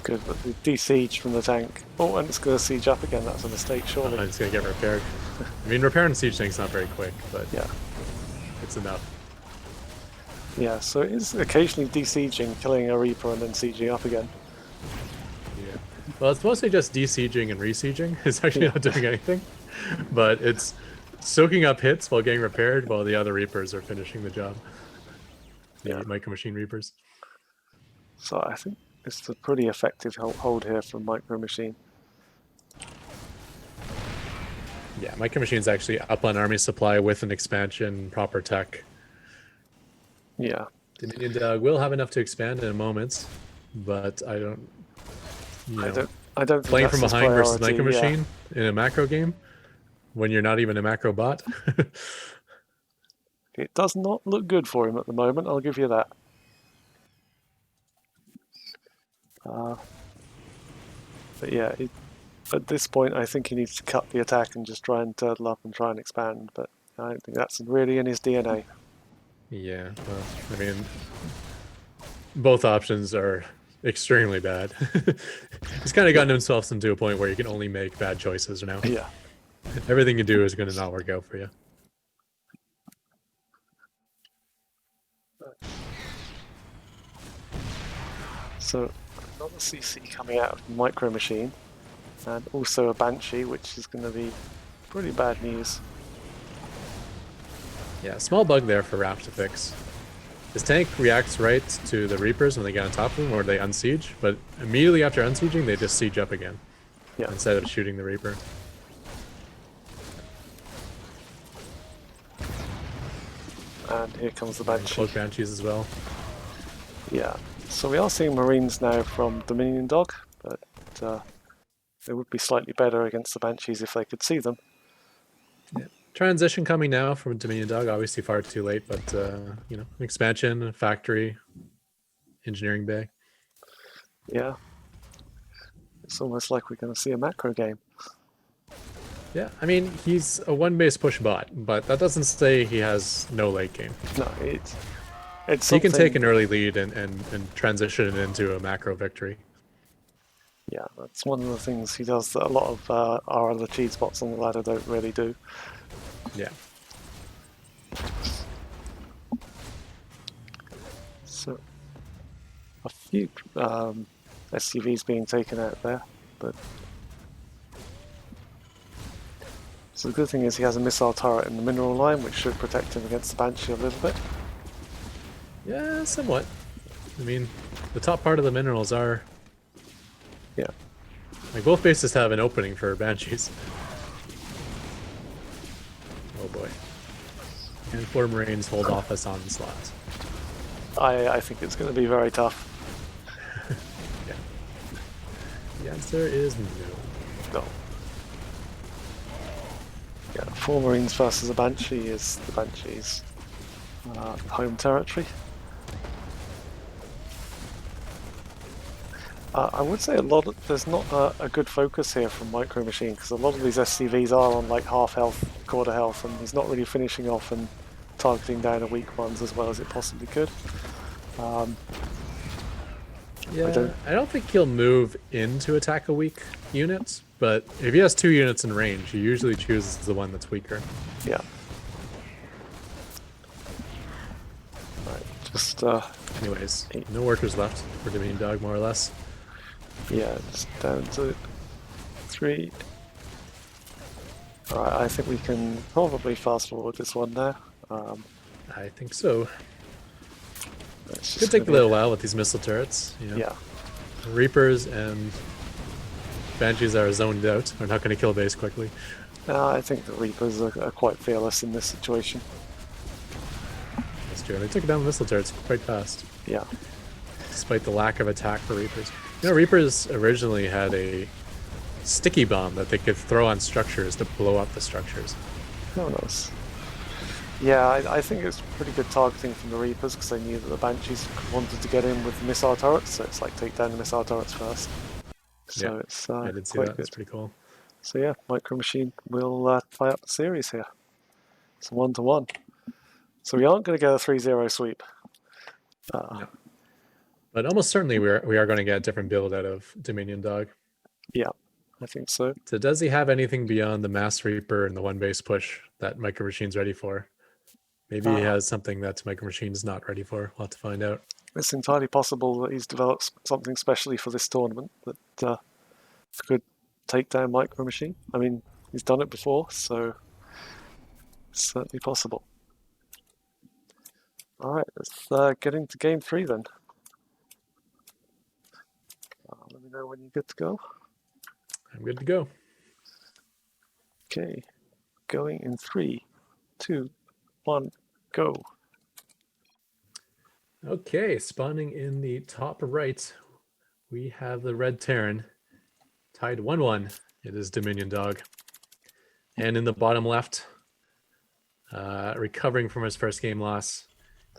it's good, but the de-siege from the tank. Oh, and it's going to siege up again. That's a mistake, surely. It's gonna get repaired. I mean, repairing siege tank's not very quick, but Yeah. it's enough. Yeah, so it is occasionally de-sieging, killing a Reaper and then sieging up again. Yeah. Well, it's mostly just de-sieging and re-sieging. It's actually not doing anything, but it's soaking up hits while getting repaired while the other Reapers are finishing the job. The Micro Machine Reapers. So I think it's a pretty effective hold here from Micro Machine. Yeah, Micro Machine's actually up on army supply with an expansion, proper tech. Yeah. Dominion Dog will have enough to expand in a moment, but I don't. I don't think playing that's from his behind versus priority, Micro Machine in a macro game when you're not even a macro bot. It does not look good for him at the moment, I'll give you that. But yeah, at this point I think he needs to cut the attack and just try and turtle up and try and expand, but I don't think that's really in his DNA. Yeah, well, I mean, both options are extremely bad. He's kind of gotten himself into a point where you can only make bad choices now. Yeah. Everything you do is going to not work out for you. So another CC coming out of the Micro Machine, and also a Banshee, which is going to be pretty bad news. Yeah, small bug there for Raph to fix. His tank reacts right to the Reapers when they get on top of him or they unsiege, but immediately after unsieging, they just siege up again instead of shooting the Reaper. And here comes the Banshee. Cloak Banshees as well. Yeah, so we are seeing Marines now from Dominion Dog, but it would be slightly better against the Banshees if they could see them. Yeah. Transition coming now from Dominion Dog, obviously far too late, but you know, expansion, factory, engineering bay. Yeah, it's almost like we're going to see a macro game. Yeah, I mean, he's a one-base push bot, but that doesn't say he has no late game. No, it's he can take an early lead and transition it into a macro victory. Yeah, that's one of the things he does that a lot of our other cheat spots on the ladder don't really do. Yeah. So, a few SCVs being taken out there, but so the good thing is he has a missile turret in the mineral line, which should protect him against the Banshee a little bit. Yeah, somewhat. I mean, the top part of the minerals are... Yeah. Like, both bases have an opening for Banshees. Oh boy. And 4 Marines hold off us on slots. I think it's going to be very tough. Yeah. The answer is no. No. Yeah, 4 Marines versus a Banshee is the Banshee's home territory. I would say there's not a good focus here from Micro Machine, because a lot of these SCVs are on like half health, quarter health, and he's not really finishing off and targeting down the weak ones as well as it possibly could. Yeah, I don't think he'll move in to attack a weak unit, but if he has 2 units in range, he usually chooses the one that's weaker. Yeah. Right, just anyways, no workers left for Dominion Dog, more or less. Yeah, just down to 3. Alright, I think we can probably fast forward this one now. I think so. Could take a little while with these missile turrets. You know. Yeah. Reapers and Banshees are zoned out. They're not going to kill base quickly. I think the Reapers are quite fearless in this situation. That's true. They took down the missile turrets quite fast. Yeah. Despite the lack of attack for Reapers. You know, Reapers originally had a sticky bomb that they could throw on structures to blow up the structures. Oh, nice. Yeah, I think it's pretty good targeting from the Reapers, because they knew that the Banshees wanted to get in with missile turrets, so it's like take down the missile turrets first. So yeah, it's I did see quite that. good. That's pretty cool. So yeah, Micro Machine will tie up the series here. It's a 1-1. So we aren't going to get a 3-0 sweep. No. But almost certainly we are going to get a different build out of Dominion Dog. Yeah, I think so. So does he have anything beyond the Mass Reaper and the one base push that Micro Machine's ready for? Maybe he has something that Micro Machine's not ready for. We'll have to find out. It's entirely possible that he's developed something specially for this tournament that could take down Micro Machine. I mean, he's done it before, so it's certainly possible. All right, let's get into game 3 then. Let me know when you're good to go. I'm good to go. Okay, going in 3, 2, 1, go. Okay, spawning in the top right, we have the Red Terran, tied 1-1. It is Dominion Dog. And in the bottom left, recovering from his first game loss,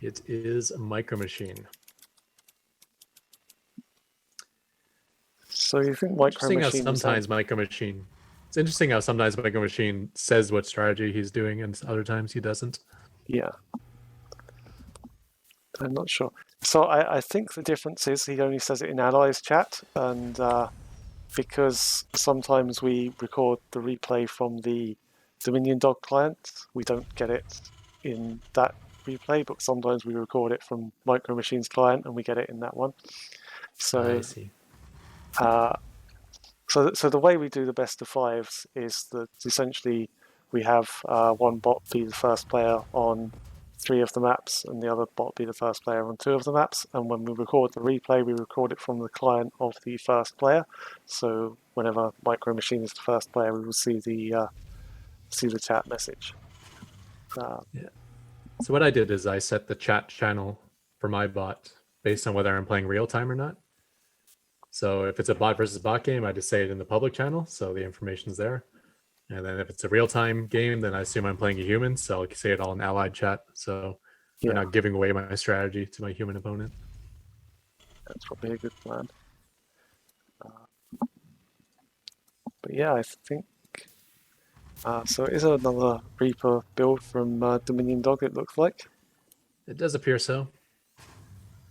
it is Micro Machine. So you think Micro Machine? It's interesting how sometimes Micro Machine says what strategy he's doing, and other times he doesn't. Yeah. I'm not sure. So I think the difference is he only says it in Allies chat, and because sometimes we record the replay from the Dominion Dog client, we don't get it in that replay, but sometimes we record it from Micro Machine's client and we get it in that one. So I see. So the way we do the best of fives is that essentially we have one bot be the first player on 3 of the maps and the other bot be the first player on 2 of the maps, and when we record the replay we record it from the client of the first player, so whenever Micro Machine is the first player we will see the chat message. Yeah. So what I did is I set the chat channel for my bot based on whether I'm playing real time or not. So if it's a bot versus bot game, I just say it in the public channel, so the information's there. And then if it's a real-time game, then I assume I'm playing a human, so I'll say it all in allied chat. So I'm not giving away my strategy to my human opponent. That's probably a good plan. But yeah, I think... so it is another Reaper build from Dominion Dog, it looks like. It does appear so.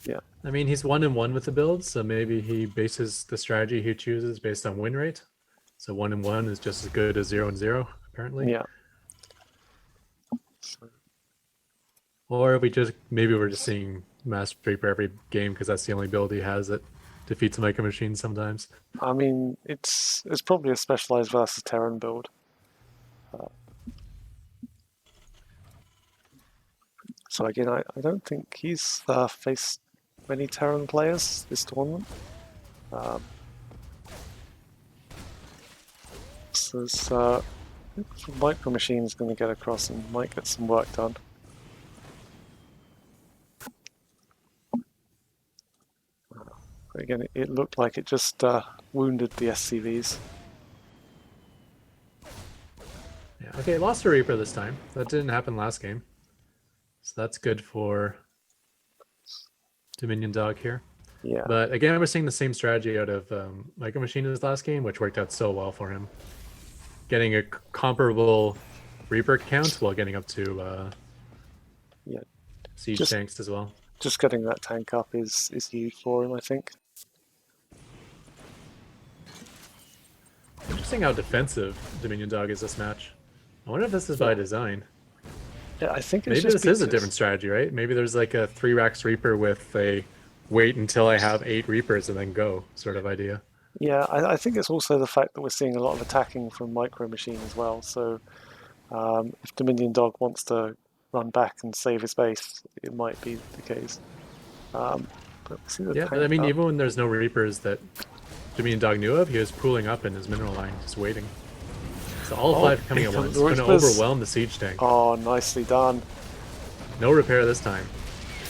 Yeah. I mean, he's 1-1 with the build, so maybe he bases the strategy he chooses based on win rate. So 1-1 is just as good as 0-0, apparently. Yeah. Or maybe we're just seeing Mass Reaper every game because that's the only build he has that defeats a Micro Machine sometimes. I mean, it's probably a specialized versus Terran build. So again, I don't think he's faced many Terran players this tournament. So Micro Machine is going to get across and might get some work done. Again, it looked like it just wounded the SCVs. Yeah, okay, lost a Reaper this time. That didn't happen last game. So that's good for Dominion Dog here. Yeah. But again, we're seeing the same strategy out of Micro Machine in his last game, which worked out so well for him. Getting a comparable Reaper count while getting up to siege tanks as well. Just getting that tank up is huge for him, I think. Interesting how defensive Dominion Dog is this match. I wonder if this is by design. Yeah, I think it's maybe this is a different strategy, right? Maybe there's like a 3-Rax Reaper with a wait until I have 8 Reapers and then go sort of idea. Yeah, I think it's also the fact that we're seeing a lot of attacking from Micro Machine as well. So if Dominion Dog wants to run back and save his base, it might be the case. But I mean, even when there's no Reapers that Dominion Dog knew of, he was pooling up in his mineral line, just waiting. So all 5 coming at once, going to overwhelm the siege tank. Oh, nicely done. No repair this time.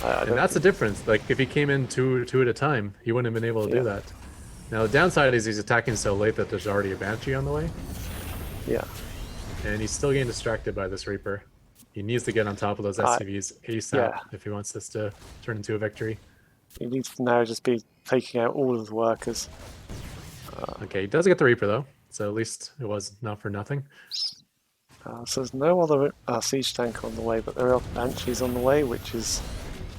And that's the difference. Like, if he came in two at a time, he wouldn't have been able to do that. Now, the downside is he's attacking so late that there's already a Banshee on the way. Yeah. And he's still getting distracted by this Reaper. He needs to get on top of those SCVs ASAP if he wants this to turn into a victory. He needs to now just be taking out all of the workers. Okay, he does get the Reaper, though. so at least it was not for nothing. So there's no other siege tank on the way, but there are Banshees on the way, which is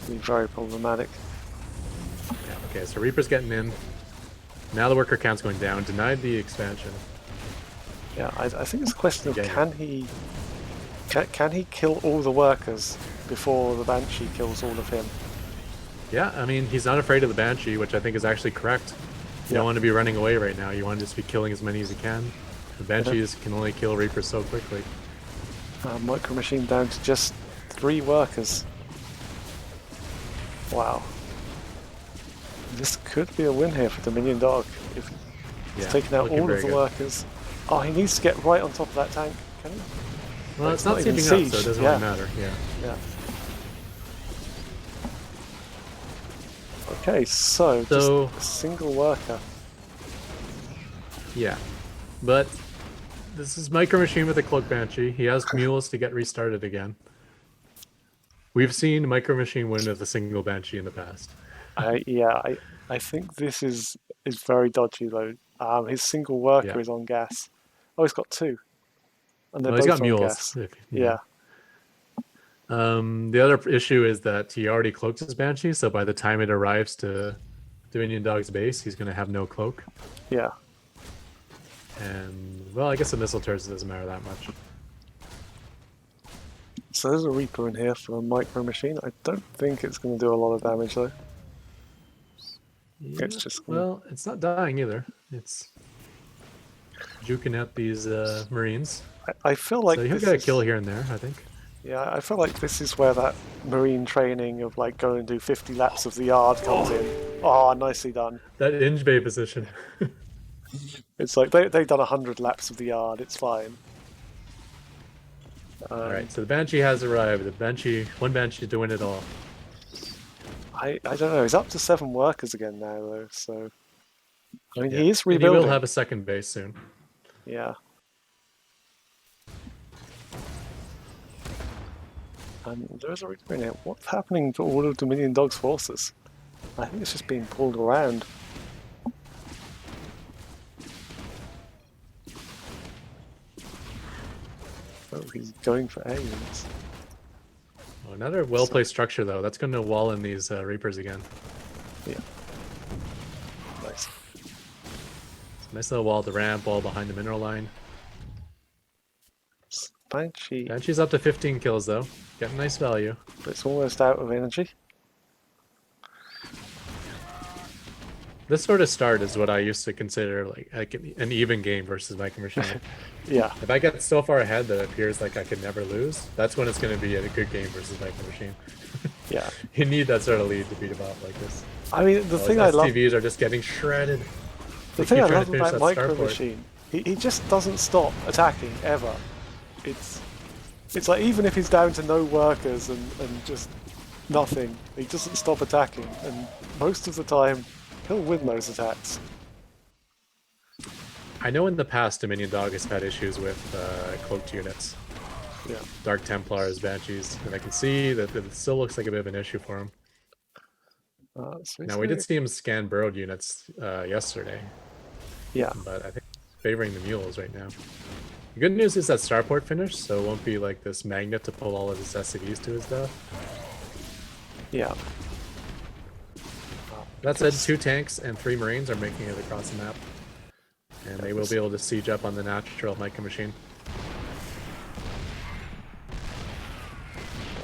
very problematic. Yeah, okay, so Reaper's getting in. Now the worker count's going down. Denied the expansion. Yeah, I think it's a question of Yeah, can he kill all the workers before the Banshee kills all of him? Yeah, I mean, he's not afraid of the Banshee, which I think is actually correct. You don't want to be running away right now. You want to just be killing as many as you can. The Banshees can only kill Reapers so quickly. Micro Machine down to just 3 workers. Wow. This could be a win here for Dominion Dog if he's taken out all of the workers. Oh, he needs to get right on top of that tank, can he? Well, it's not sieging up, so it doesn't really matter. Yeah. Okay, so just a single worker. Yeah, but this is Micro Machine with a Cloak Banshee. He has mules to get restarted again. We've seen Micro Machine win with a single Banshee in the past. I think this is very dodgy though. His single worker is on gas. Oh, he's got 2, and they're both he's got on mules. gas. Yeah. The other issue is that he already cloaked his Banshee, so by the time it arrives to Dominion Dog's base, he's going to have no cloak. Yeah. And, well, I guess the missile turrets doesn't matter that much. So there's a Reaper in here for a Micro Machine. I don't think it's going to do a lot of damage though. Yeah, it's just well, it's not dying either. It's juking at these Marines. I feel like so he'll get a kill here and there, I think. Yeah, I feel like this is where that Marine training of like go and do 50 laps of the yard comes in. Oh, nicely done. That Inge Bay position. It's like they've done 100 laps of the yard. It's fine. Alright, so the Banshee has arrived. One Banshee to win it all. I don't know. He's up to 7 workers again now, though. So I mean, he is rebuilding. And he will have a second base soon. Yeah. And there's a Reaper in here. What's happening to all of Dominion Dog's forces? I think it's just being pulled around. Oh, he's going for air units. Oh, another well-placed structure, though. That's going to wall in these Reapers again. Yeah. Nice. Nice little wall at the ramp, wall behind the mineral line. Banshee's up to 15 kills, though. Getting nice value. But it's almost out of energy. This sort of start is what I used to consider like an even game versus Micro Machine. Yeah. If I get so far ahead that it appears like I could never lose, that's when it's going to be a good game versus Micro Machine. Yeah. You need that sort of lead to beat a bot like this. I mean, the thing I love... STVs are just getting shredded. The thing I love about Micro Machine, he just doesn't stop attacking, ever. It's like, even if he's down to no workers and just nothing, he doesn't stop attacking. And most of the time, he'll win those attacks. I know in the past Dominion Dog has had issues with cloaked units. Yeah. Dark Templars, Banshees, and I can see that it still looks like a bit of an issue for him. Now, we did see him scan burrowed units yesterday. Yeah. But I think he's favoring the mules right now. The good news is that Starport finished, so it won't be like this magnet to pull all of his SCVs to his death. Yeah. That said, 2 tanks and 3 Marines are making it across the map. And they will be able to siege up on the natural Micro Machine.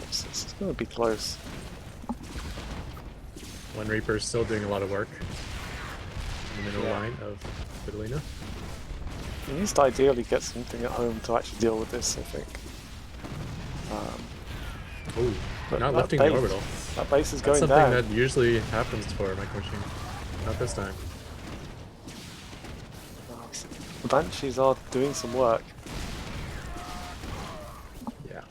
It's going to be close. One Reaper is still doing a lot of work in the middle line of Fidelina. He needs to ideally get something at home to actually deal with this, I think. Ooh, not lifting the orbital. That base is going down. down. Something that usually happens for Micro Machine. Not this time. The Banshees are doing some work. Yeah.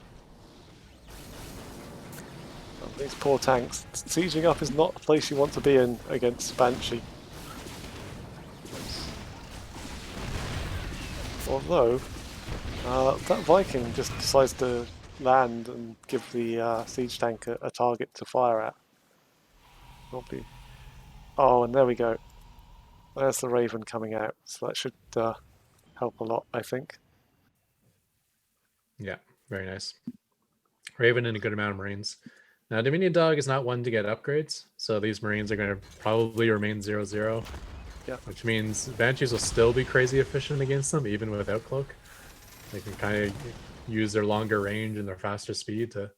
These poor tanks. Sieging up is not a place you want to be in against Banshee. Although, that Viking just decides to land and give the siege tank a target to fire at. Oh, and there we go. There's the Raven coming out, so that should help a lot, I think. Yeah, very nice. Raven and a good amount of Marines. Now, Dominion Dog is not one to get upgrades, so these Marines are going to probably remain 0-0, which means Banshees will still be crazy efficient against them, even without Cloak. They can kind of use their longer range and their faster speed to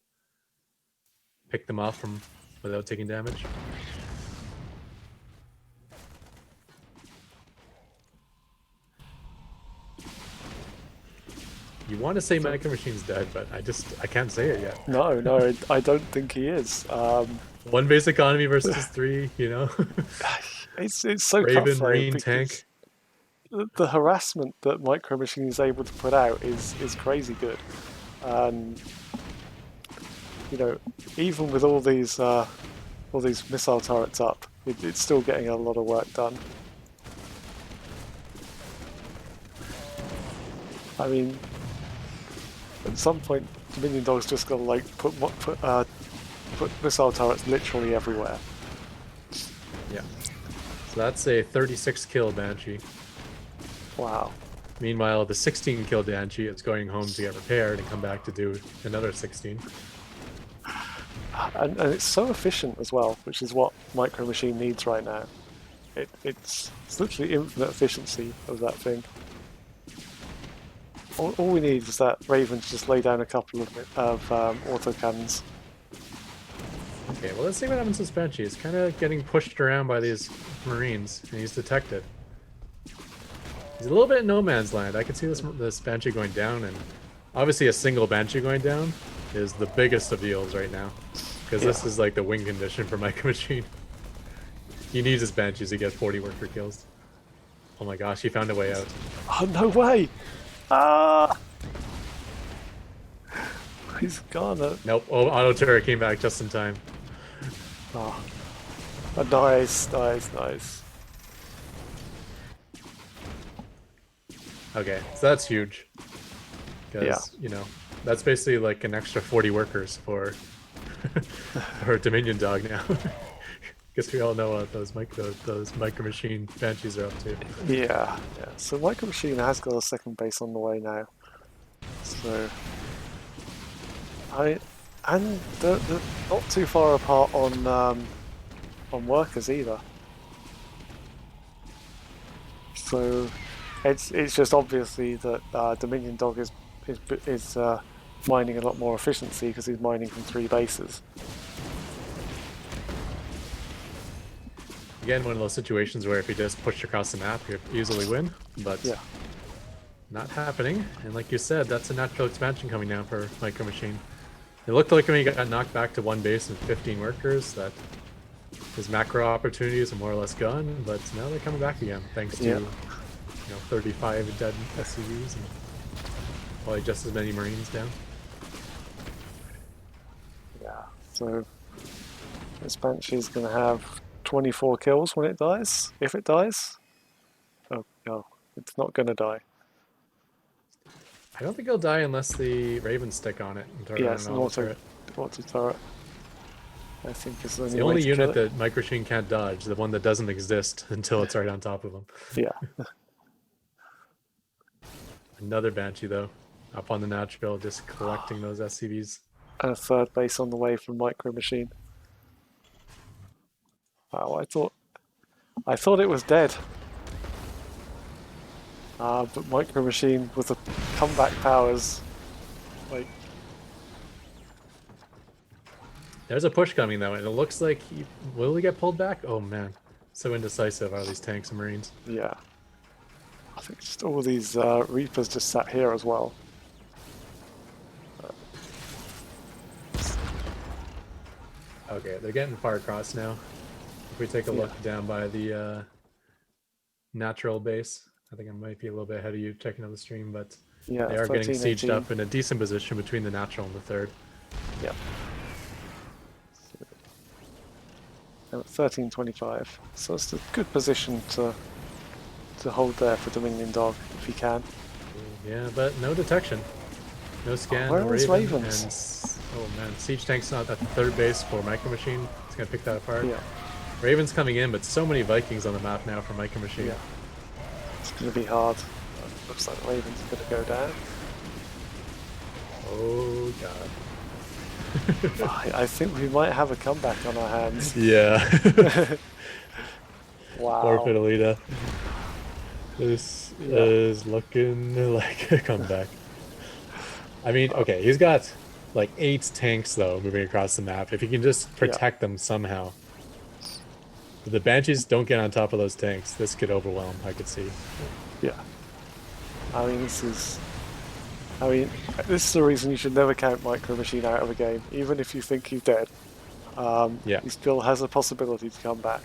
pick them off from without taking damage. You want to say Micro Machine's dead, but I can't say it yet. No, I don't think he is. One base economy versus 3, you know. It's so Raven, cutthroat Marine, because tank. the harassment that Micro Machine is able to put out is crazy good, and you know, even with all these missile turrets up, it's still getting a lot of work done. I mean, at some point, Dominion Dog's just got to like put missile turrets literally everywhere. Yeah. So that's a 36 kill Banshee. Wow. Meanwhile, the 16 kill Banshee is going home to get repaired and come back to do another 16. And it's so efficient as well, which is what Micro Machine needs right now. It's literally infinite efficiency of that thing. All we need is that Raven to just lay down a couple of autocannons. Okay, well, let's see what happens to this Banshee. He's kind of getting pushed around by these Marines, and he's detected. He's a little bit in no man's land. I can see this Banshee going down, and obviously a single Banshee going down is the biggest of deals right now, because this is like the win condition for Micro Machine. He needs his Banshees to get 40 worker kills. Oh my gosh, he found a way out. Oh, no way! Ah! He's gone. Nope, auto turret came back just in time. Oh. Nice. Okay, so that's huge. Because, you know, that's basically like an extra 40 workers for Dominion Dog now. Guess we all know what those Micro Machine Banshees are up to. Yeah. So Micro Machine has got a second base on the way now. So and they're not too far apart on workers either. So it's just obviously that Dominion Dog is mining a lot more efficiency because he's mining from 3 bases. Again, one of those situations where if he just pushed across the map, he'd easily win, but not happening. And like you said, that's a natural expansion coming down for Micro Machine. It looked like when he got knocked back to 1 base and 15 workers that his macro opportunities are more or less gone, but now they're coming back again thanks to you know, 35 dead SCVs and probably just as many Marines down. Yeah, so this Banshee is going to have 24 kills when it dies, if it dies. Oh, no, it's not going to die. I don't think he'll die unless the Ravens stick on it. Yeah, it's an auto turret. I think it's the only unit that Micro Machine can't dodge, the one that doesn't exist until it's right on top of him. Yeah. Another Banshee though, up on the natural, just collecting those SCVs. And a 3rd base on the way from Micro Machine. Wow, I thought it was dead. But Micro Machine with the comeback powers, like. There's a push coming though, and it looks like will he get pulled back? Oh man, so indecisive are these tanks and Marines. Yeah. I think just all these Reapers just sat here as well. Okay, they're getting far across now. If we take a look down by the natural base, I think I might be a little bit ahead of you checking on the stream, but they are 13, getting sieged 18. Up in a decent position between the natural and the 3rd. Yep. So, 13-25. So it's a good position to hold there for Dominion Dog if he can. Yeah, but no detection. No scan, where no is Raven, Ravens? and oh man, Siege Tank's not at the 3rd base for Micro Machine. It's gonna pick that apart. Yeah. Raven's coming in, but so many Vikings on the map now for Micro Machine. Yeah. It's gonna be hard. Looks like Raven's going to go down. Oh god. I think we might have a comeback on our hands. Yeah. Wow. Poor Fidelita. This is looking like a comeback. I mean, okay, he's got like 8 tanks though moving across the map. If he can just protect them somehow. If the Banshees don't get on top of those tanks, this could overwhelm, I could see. Yeah. I mean, this is the reason you should never count Micro Machine out of a game, even if you think he's dead. Yeah. He still has a possibility to come back.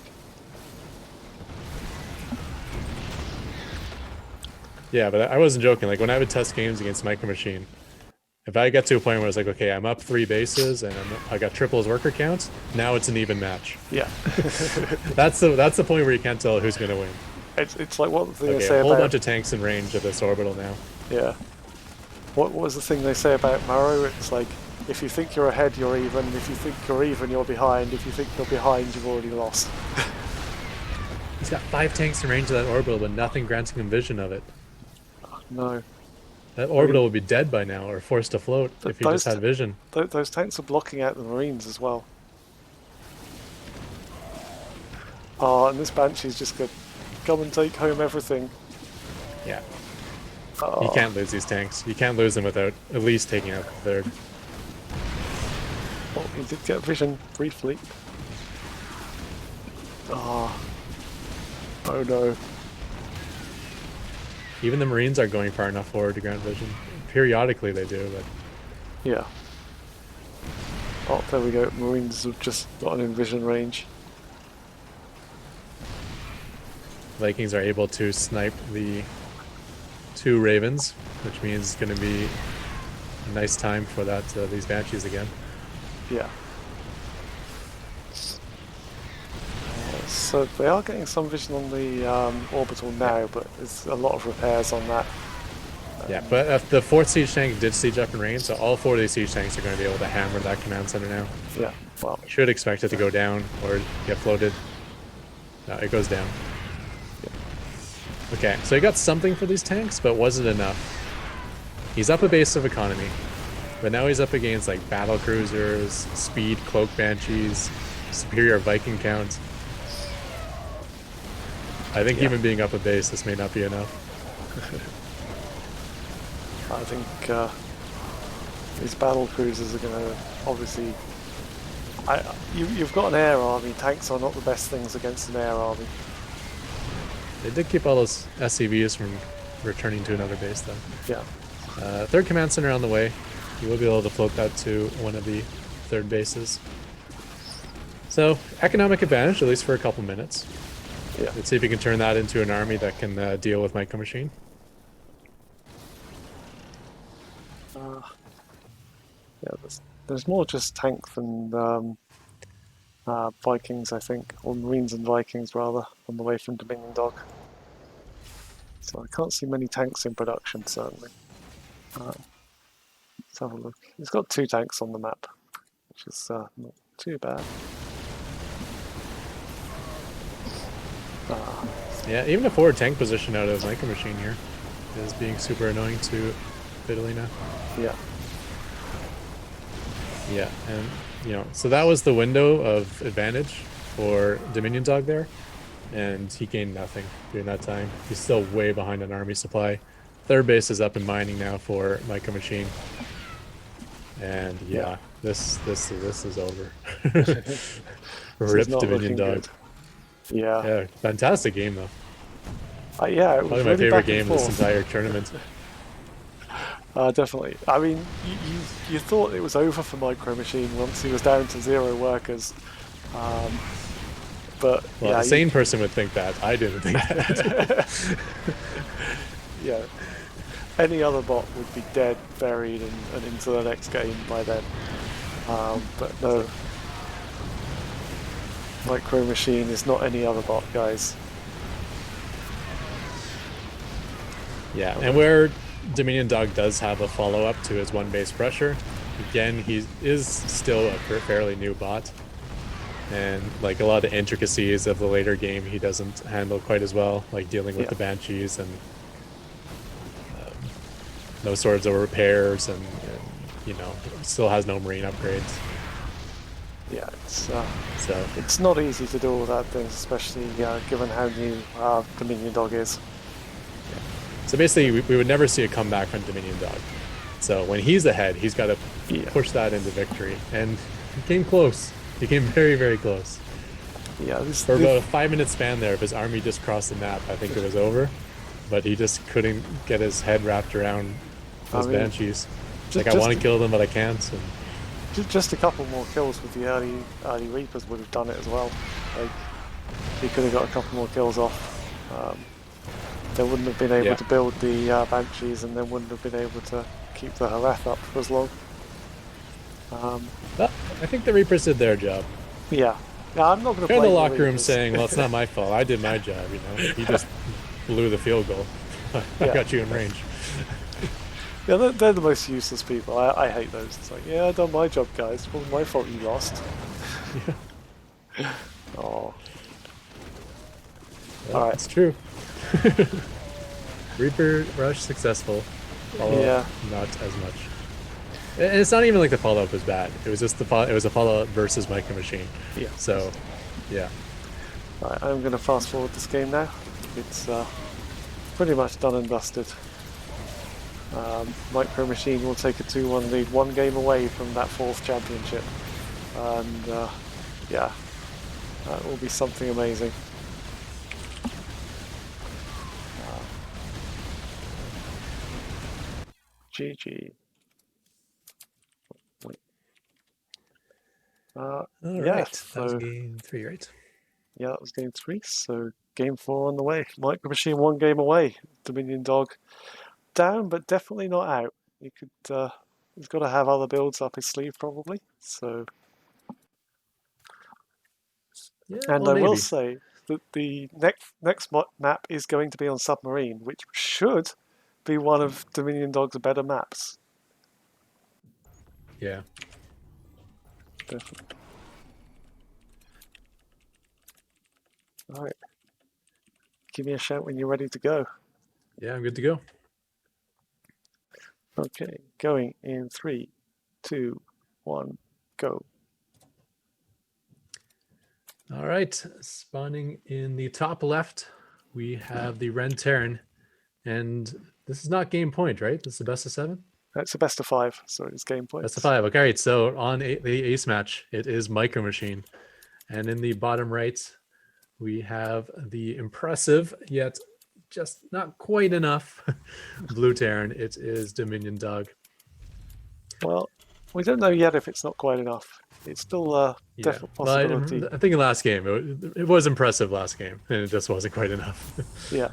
Yeah, but I wasn't joking. Like when I would test games against Micro Machine, if I get to a point where it's like, okay, I'm up 3 bases and I got triple his worker count, now it's an even match. Yeah. That's the point where you can't tell who's gonna win. It's like what the thing they Okay, say a whole about bunch of tanks in range of this orbital now. yeah. What was the thing they say about Maro? It's like if you think you're ahead, you're even. If you think you're even, you're behind. If you think you're behind, you've already lost. He's got 5 tanks in range of that orbital, but nothing granting him vision of it. No. That orbital would be dead by now, or forced to float if he just had vision. Those tanks are blocking out the Marines as well. Oh, and this Banshee's just going to come and take home everything. Yeah. Oh. You can't lose these tanks. You can't lose them without at least taking out the third. Oh, he did get vision briefly. Oh. Oh no. Even the Marines aren't going far enough forward to grant vision. Periodically they do, but... Yeah. Oh, there we go. Marines have just gotten in vision range. Vikings are able to snipe the 2 Ravens, which means it's going to be a nice time for that these Banshees again. Yeah. So they are getting some vision on the orbital now, but there's a lot of repairs on that. Yeah, but if the 4th siege tank did siege up in range, so all 4 of these siege tanks are going to be able to hammer that command center now. Yeah, well, You should expect it to go down or get floated. No, it goes down. Okay, so he got something for these tanks, but was it enough? He's up a base of economy, but now he's up against like battle cruisers, speed cloak banshees, superior Viking count. I think even being up a base, this may not be enough. I think these battle cruisers are going to obviously... you've got an air army. Tanks are not the best things against an air army. They did keep all those SCVs from returning to another base, though. Yeah. 3rd command center on the way. You will be able to float that to one of the 3rd bases. So, economic advantage, at least for a couple minutes. Yeah. Let's see if you can turn that into an army that can deal with Micro Machine. Yeah, there's more just tank than Vikings, I think, or Marines and Vikings rather, on the way from Dominion Dog. So I can't see many tanks in production, certainly. Let's have a look. He's got 2 tanks on the map, which is not too bad. Yeah, even a forward tank position out of Micro Machine here is being super annoying to Fidelina. Yeah. Yeah, and you know, so that was the window of advantage for Dominion Dog there, and he gained nothing during that time. He's still way behind on army supply. 3rd base is up and mining now for Micro Machine, and yeah, this is over. Rip Dominion Dog. Good. Yeah, fantastic game though. yeah, it was Probably my really favorite game this entire tournament. Definitely. I mean, you thought it was over for Micro Machine once he was down to 0 workers, but well, yeah, a sane person would think that. I didn't think that. Yeah, any other bot would be dead, buried, and into the next game by then. But no, Micro Machine is not any other bot, guys. Yeah, and where Dominion Dog does have a follow-up to his 1 base pressure, again, he is still a fairly new bot, and like a lot of the intricacies of the later game he doesn't handle quite as well, like dealing with the Banshees and no swords or repairs, and you know, still has no marine upgrades. Yeah, So it's not easy to do all that things, especially given how new Dominion Dog is. so basically, we would never see a comeback from Dominion Dog. So when he's ahead, he's got to push that into victory, and he came close. He came very, very close. Yeah, For about a 5-minute span there, if his army just crossed the map, I think it was over. But he just couldn't get his head wrapped around those banshees. Like, I want to kill them, but I can't. And just a couple more kills with the early Reapers would have done it as well. Like, he could have got a couple more kills off. They wouldn't have been able to build the banshees, and they wouldn't have been able to keep the Harath up for as long. But I think the Reapers did their job. Yeah, I'm not going to They're in blame the locker room Reapers. saying, "Well, it's not my fault. I did my job. You know, he just blew the field goal. I got you in range." Yeah, they're the most useless people. I hate those. It's like, yeah, I done my job, guys. It wasn't my fault you lost. Yeah. Oh. Well, all right. It's true. Reaper rush successful. Follow-up, not as much. And it's not even like the follow-up was bad. It was just it was a follow-up versus Micro Machine. Yeah. So, yeah. All right, I'm going to fast forward this game now. It's pretty much done and dusted. Micro Machine will take a 2-1 lead, 1 game away from that 4th championship. And yeah, that will be something amazing. GG. All yeah, right. so, that was game 3, right? Yeah, that was game 3. So game 4 on the way. Micro Machine 1 game away. Dominion Dog down, but definitely not out. He could. He's got to have other builds up his sleeve, probably. So. Yeah, And well, I maybe. will say that the next map is going to be on Submarine, which should be one of Dominion Dog's better maps. Yeah. Definitely. All right. Give me a shout when you're ready to go. Yeah, I'm good to go. Okay, going in 3, 2, 1, go. All right, spawning in the top left, we have the Ren Terran, and this is not game point, right? This is the best of 7? It's a best of 5, so it's game points. Best of 5. Okay, right. So on the ace match, it is Micro Machine, and in the bottom right, we have the impressive yet just not quite enough Blue Terran. It is Dominion Dog. Well, we don't know yet if it's not quite enough. It's still a definite possibility. Well, I think in last game, it was impressive last game, and it just wasn't quite enough. Yeah.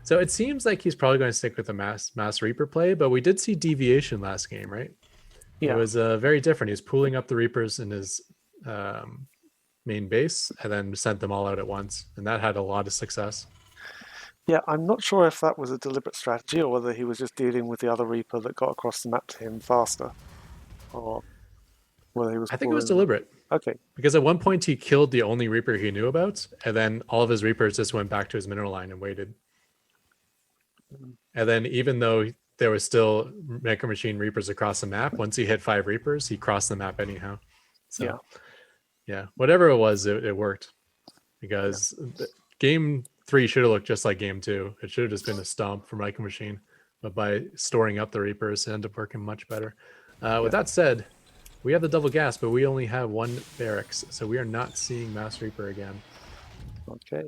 So it seems like he's probably going to stick with the mass Reaper play, but we did see deviation last game, right? Yeah. It was very different. He was pooling up the Reapers in his main base and then sent them all out at once, and that had a lot of success. Yeah, I'm not sure if that was a deliberate strategy or whether he was just dealing with the other Reaper that got across the map to him faster, or whether he was. I think it was deliberate. Okay. Because at one point he killed the only Reaper he knew about, and then all of his Reapers just went back to his mineral line and waited. And then even though there was still Micro Machine Reapers across the map, once he hit 5 Reapers, he crossed the map anyhow. So yeah, whatever it was, it worked. Because game 3 should have looked just like game 2. It should have just been a stomp for Micro Machine. But by storing up the Reapers, it ended up working much better. With that said, we have the double gas, but we only have 1 barracks. So we are not seeing Mass Reaper again. Okay.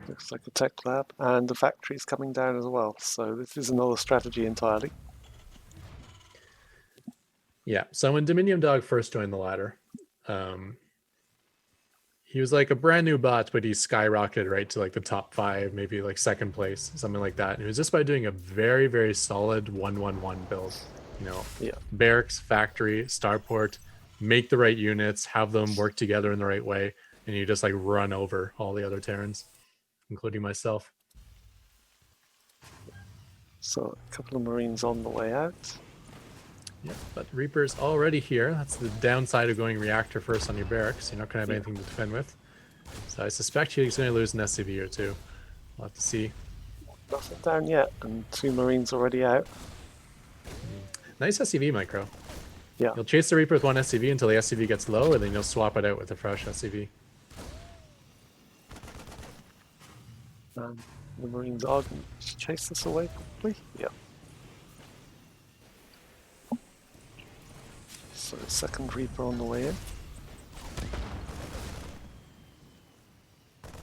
Looks like the tech lab, and the factory is coming down as well. So this is another strategy entirely. Yeah. So when Dominion Dog first joined the ladder, he was like a brand new bot, but he skyrocketed right to like the top 5, maybe like 2nd place, something like that. And it was just by doing a very, very solid 1-1-1 build. You know, barracks, factory, starport, make the right units, have them work together in the right way, and you just like run over all the other Terrans, including myself. So a couple of Marines on the way out. Yeah, but Reaper's already here. That's the downside of going reactor first on your barracks. You're not going to have anything to defend with. So I suspect he's going to lose an SCV or 2. We'll have to see. Nothing down yet, and 2 Marines already out. Nice SCV micro. Yeah. You'll chase the Reaper with one SCV until the SCV gets low, and then you'll swap it out with a fresh SCV. And the Marines are going to chase this away, probably. Yeah. So, second Reaper on the way in.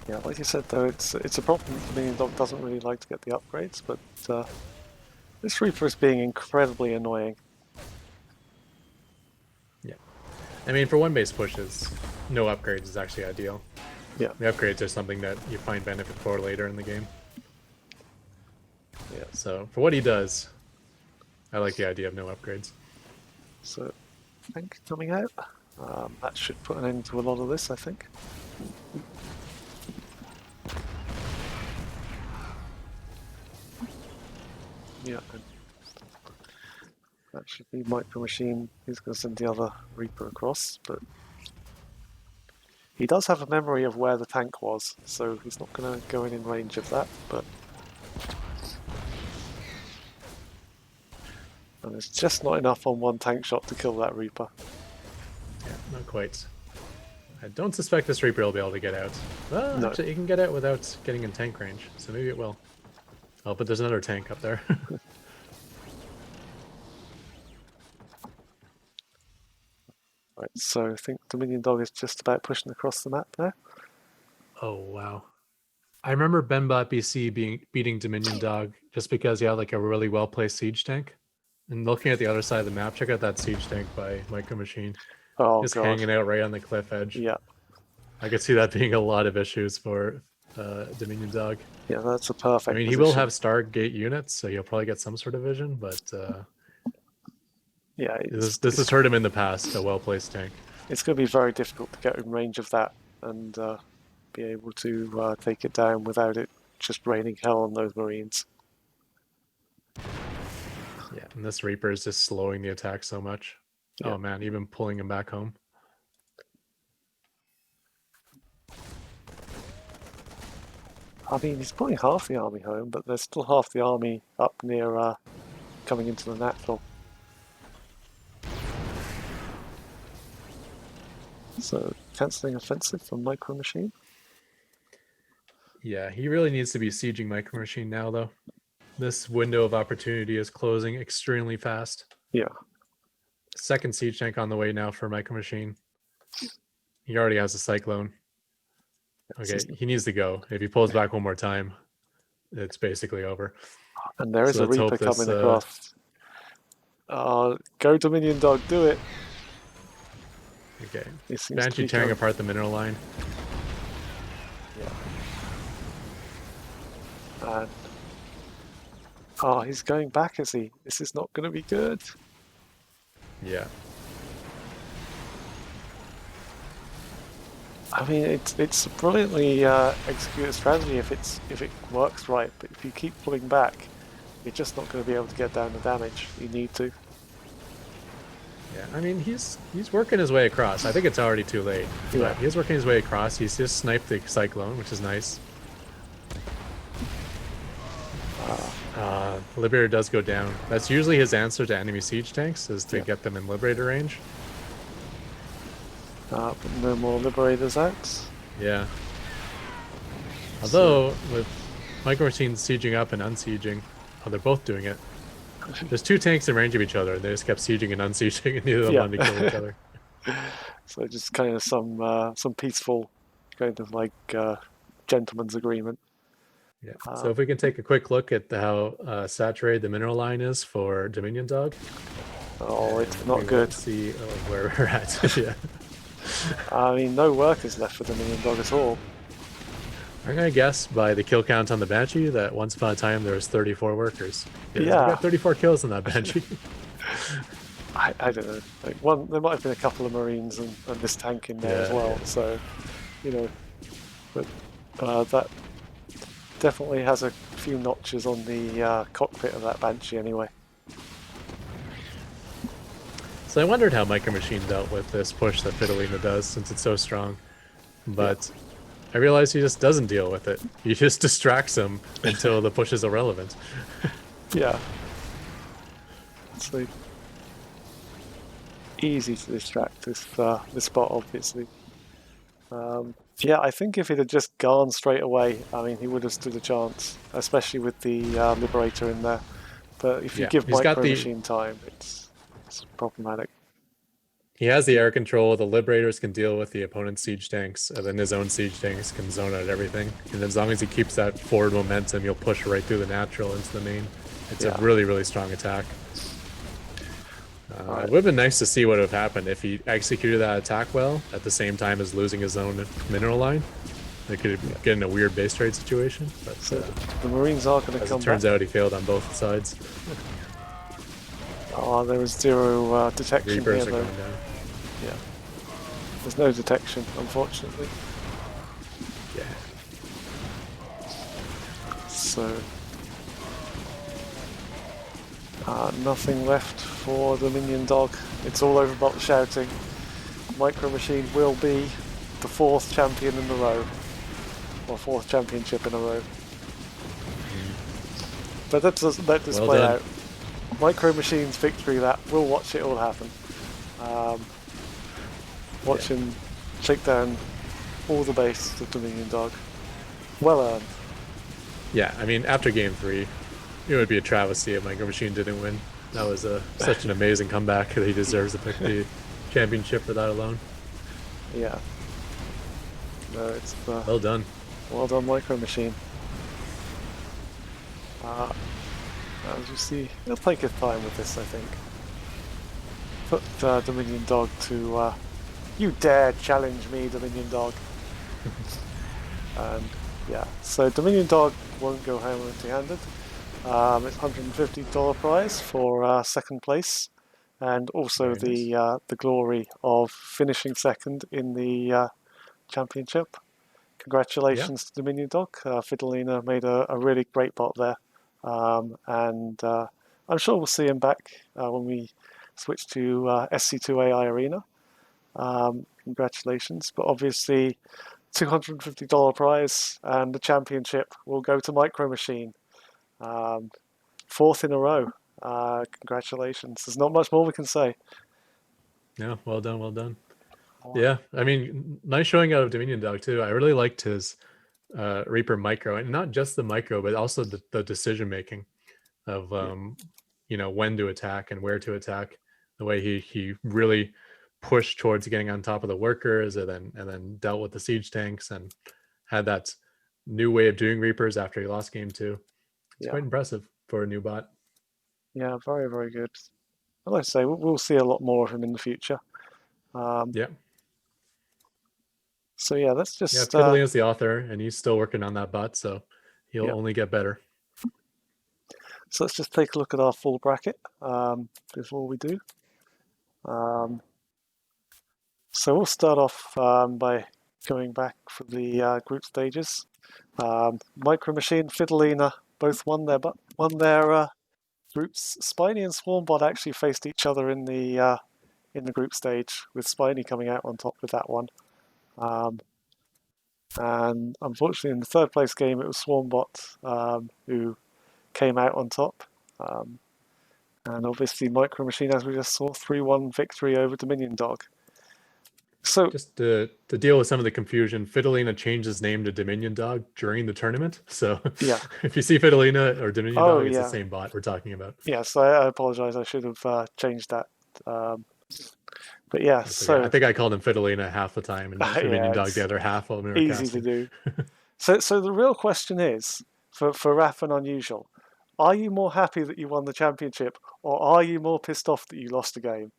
Yeah, like you said though, it's a problem. Dominion Dog doesn't really like to get the upgrades, but this Reaper is being incredibly annoying. Yeah. I mean, for one base pushes, no upgrades is actually ideal. Yeah. The upgrades are something that you find benefit for later in the game. Yeah. So for what he does, I like the idea of no upgrades. So, tank coming out. That should put an end to a lot of this, I think. Yeah. That should be Micro Machine. He's going to send the other Reaper across, but he does have a memory of where the tank was, so he's not going to go in range of that, but... And it's just not enough on one tank shot to kill that Reaper. Yeah, not quite. I don't suspect this Reaper will be able to get out. Well, No. actually, he can get out without getting in tank range, so maybe it will. Oh, but there's another tank up there. Right, so I think Dominion Dog is just about pushing across the map now. Oh, wow. I remember BenBot BC beating Dominion Dog just because he had like a really well-placed siege tank. And looking at the other side of the map, check out that siege tank by Micro Machine. Oh, Just God. hanging out right on the cliff edge. Yeah. I could see that being a lot of issues for Dominion Dog. Yeah, that's a perfect I mean, he position. will have Stargate units, so he'll probably get some sort of vision, but yeah, this has hurt him in the past, a well-placed tank. It's going to be very difficult to get in range of that and be able to take it down without it just raining hell on those Marines. Yeah, and this Reaper is just slowing the attack so much. Yeah. Oh man, even pulling him back home. I mean, he's pulling half the army home, but there's still half the army up near coming into the natural. So, cancelling offensive from Micro Machine. Yeah, he really needs to be sieging Micro Machine now, though. This window of opportunity is closing extremely fast. Yeah. Second siege tank on the way now for Micro Machine. He already has a Cyclone. Okay, he needs to go. If he pulls back one more time, it's basically over. And there is a Reaper coming across. Go Dominion Dog, do it. Okay, Banshee tearing apart the mineral line. Yeah. And oh, he's going back, is he? This is not going to be good. Yeah. I mean, it's a brilliantly executed strategy if it works right. But if you keep pulling back, you're just not going to be able to get down the damage you need to. Yeah, I mean, he's working his way across. I think it's already too late. Yeah. But he's working his way across. He's just sniped the Cyclone, which is nice. Liberator does go down. That's usually his answer to enemy siege tanks, is to get them in Liberator range. But no more Liberators out. Yeah. Although, with Micro Machines sieging up and unsieging, they're both doing it. There's two tanks in range of each other, and they just kept sieging and unsieging, and neither of them wanted to kill each other. So just kind of some peaceful, kind of like gentleman's agreement. Yeah. So if we can take a quick look at how saturated the mineral line is for Dominion Dog. Oh, it's not good. See where we're at. Yeah. I mean, no workers left for Dominion Dog at all. I'm gonna guess by the kill count on the Banshee that once upon a time there was 34 workers. Yeah. We got 34 kills on that Banshee. I don't know. Like there might have been a couple of Marines and this tank in there as well. Yeah. So, you know, but that definitely has a few notches on the cockpit of that Banshee anyway. So I wondered how Micro Machine dealt with this push that Fidelina does, since it's so strong. But I realize he just doesn't deal with it. He just distracts him until the push is irrelevant. Yeah. So easy to distract this bot, obviously. Yeah, I think if he'd have just gone straight away, I mean, he would have stood a chance, especially with the Liberator in there. But if you Yeah, give he's got Micro the Machine time, it's problematic. he has the air control. The Liberators can deal with the opponent's siege tanks, and then his own siege tanks can zone out everything. And as long as he keeps that forward momentum, he'll push right through the natural into the main. It's a Yeah. really, really strong attack. Right. It would have been nice to see what would have happened if he executed that attack well at the same time as losing his own mineral line. They could get in a weird base trade situation. But So the Marines are going to as come it turns back. out, he failed on both sides. Oh, there was zero detection Reapers here, are though. going down. Yeah. There's no detection, unfortunately. Yeah. So nothing left for the minion dog. It's all over but the shouting. Micro Machine will be the 4th champion in a row, or 4th championship in a row. But that does Well play done. out. Micro Machine's victory lap. We'll watch it all happen. Watch him shake down all the base of the minion dog. Well earned. Yeah, I mean, after game 3, it would be a travesty if Micro Machine didn't win. That was such an amazing comeback that he deserves to pick the championship for that alone. Yeah. No, it's Well done. well done, Micro Machine. As you see, he'll take his time with this, I think. Put Dominion Dog to you dare challenge me, Dominion Dog. And yeah, so Dominion Dog won't go home empty-handed. It's $150 prize for 2nd place, and also Very nice. the glory of finishing 2nd in the championship. Congratulations to Dominion Dog. Fidelina made a really great bot there, and I'm sure we'll see him back when we switch to SC2 AI Arena. Congratulations, but obviously $250 prize, and the championship will go to Micro Machine. 4th in a row. Congratulations. There's not much more we can say. Yeah, well done, well done. Yeah, I mean, nice showing out of Dominion Dog too. I really liked his Reaper micro, and not just the micro, but also the decision making of when to attack and where to attack. The way he really pushed towards getting on top of the workers, and then dealt with the siege tanks, and had that new way of doing Reapers after he lost game 2. It's quite impressive for a new bot. Yeah, very, very good. Like I say, we'll see a lot more of him in the future. Yeah. So yeah, let's just Fidelina's the author, and he's still working on that bot, so he'll only get better. So let's just take a look at our full bracket before we do. So we'll start off by going back for the group stages. Micro Machine, Fidelina both won their groups. Spiny and SwarmBot actually faced each other in the group stage, with Spiny coming out on top with that one. And unfortunately, in the 3rd place game, it was SwarmBot who came out on top. And obviously, Micro Machine, as we just saw, 3-1 victory over Dominion Dog. So just to deal with some of the confusion, Fidelina changed his name to Dominion Dog during the tournament. So yeah, if you see Fidelina or Dominion Dog, it's the same bot we're talking about. Yes, I apologize. I should have changed that. But yeah, so I think I called him Fidelina half the time, and Dominion Dog the other half while we were easy casting. to do. So the real question is for Raf and Unusual: are you more happy that you won the championship, or are you more pissed off that you lost the game?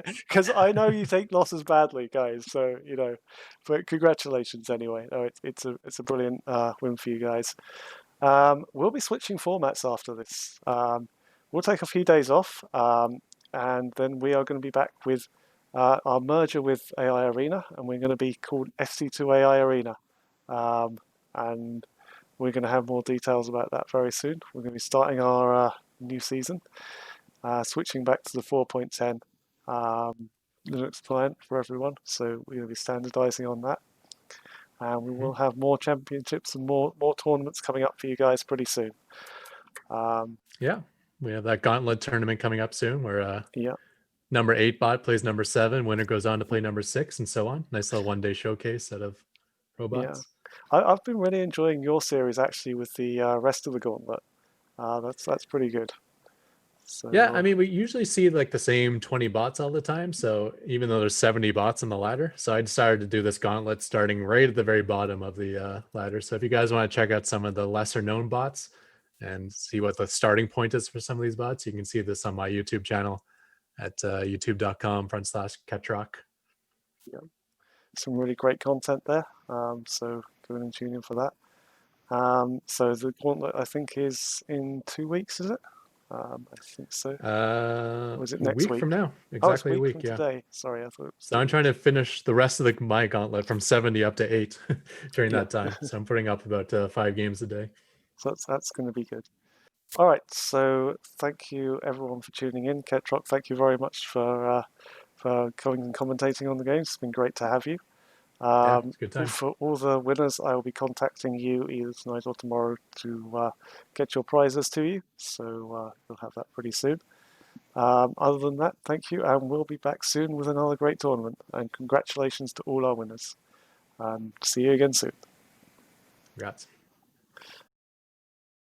Because I know you take losses badly, guys. So but congratulations anyway. No, it's a brilliant win for you guys. We'll be switching formats after this. We'll take a few days off, and then we are going to be back with our merger with AI Arena, and we're going to be called SC2 AI Arena. And we're going to have more details about that very soon. We're going to be starting our new season, switching back to the 4.10 Linux client for everyone. So we're going to be standardizing on that. and we will have more championships and more tournaments coming up for you guys pretty soon. Yeah, we have that gauntlet tournament coming up soon where Yeah, number 8 bot plays number 7, winner goes on to play number 6, and so on. Nice little one-day showcase out of yeah. robots. I've been really enjoying your series actually with the rest of the gauntlet. That's pretty good. So Yeah, I mean, we usually see like the same 20 bots all the time. So even though there's 70 bots on the ladder, so I decided to do this gauntlet starting right at the very bottom of the ladder. So if you guys want to check out some of the lesser known bots and see what the starting point is for some of these bots, you can see this on my YouTube channel at youtube.com/Ketrock. yeah, some really great content there. So go in and tune in for that. So the gauntlet I think is in 2 weeks, is it? I think so. Or is it A next week from week? now, Oh, it's a exactly a week week. from Yeah. today. Sorry, I thought it was So 2 I'm trying weeks. to finish the rest of my gauntlet from 70 up to 8 during Yeah, that time. So I'm putting up about 5 games a day. so that's going to be good. All right, so thank you everyone for tuning in. Ketrock, thank you very much for coming and commentating on the games. It's been great to have you. Yeah, it's a good time. For all the winners, I will be contacting you either tonight or tomorrow to get your prizes to you. So you'll have that pretty soon. Other than that, thank you, and we'll be back soon with another great tournament. And congratulations to all our winners. And see you again soon. Congrats.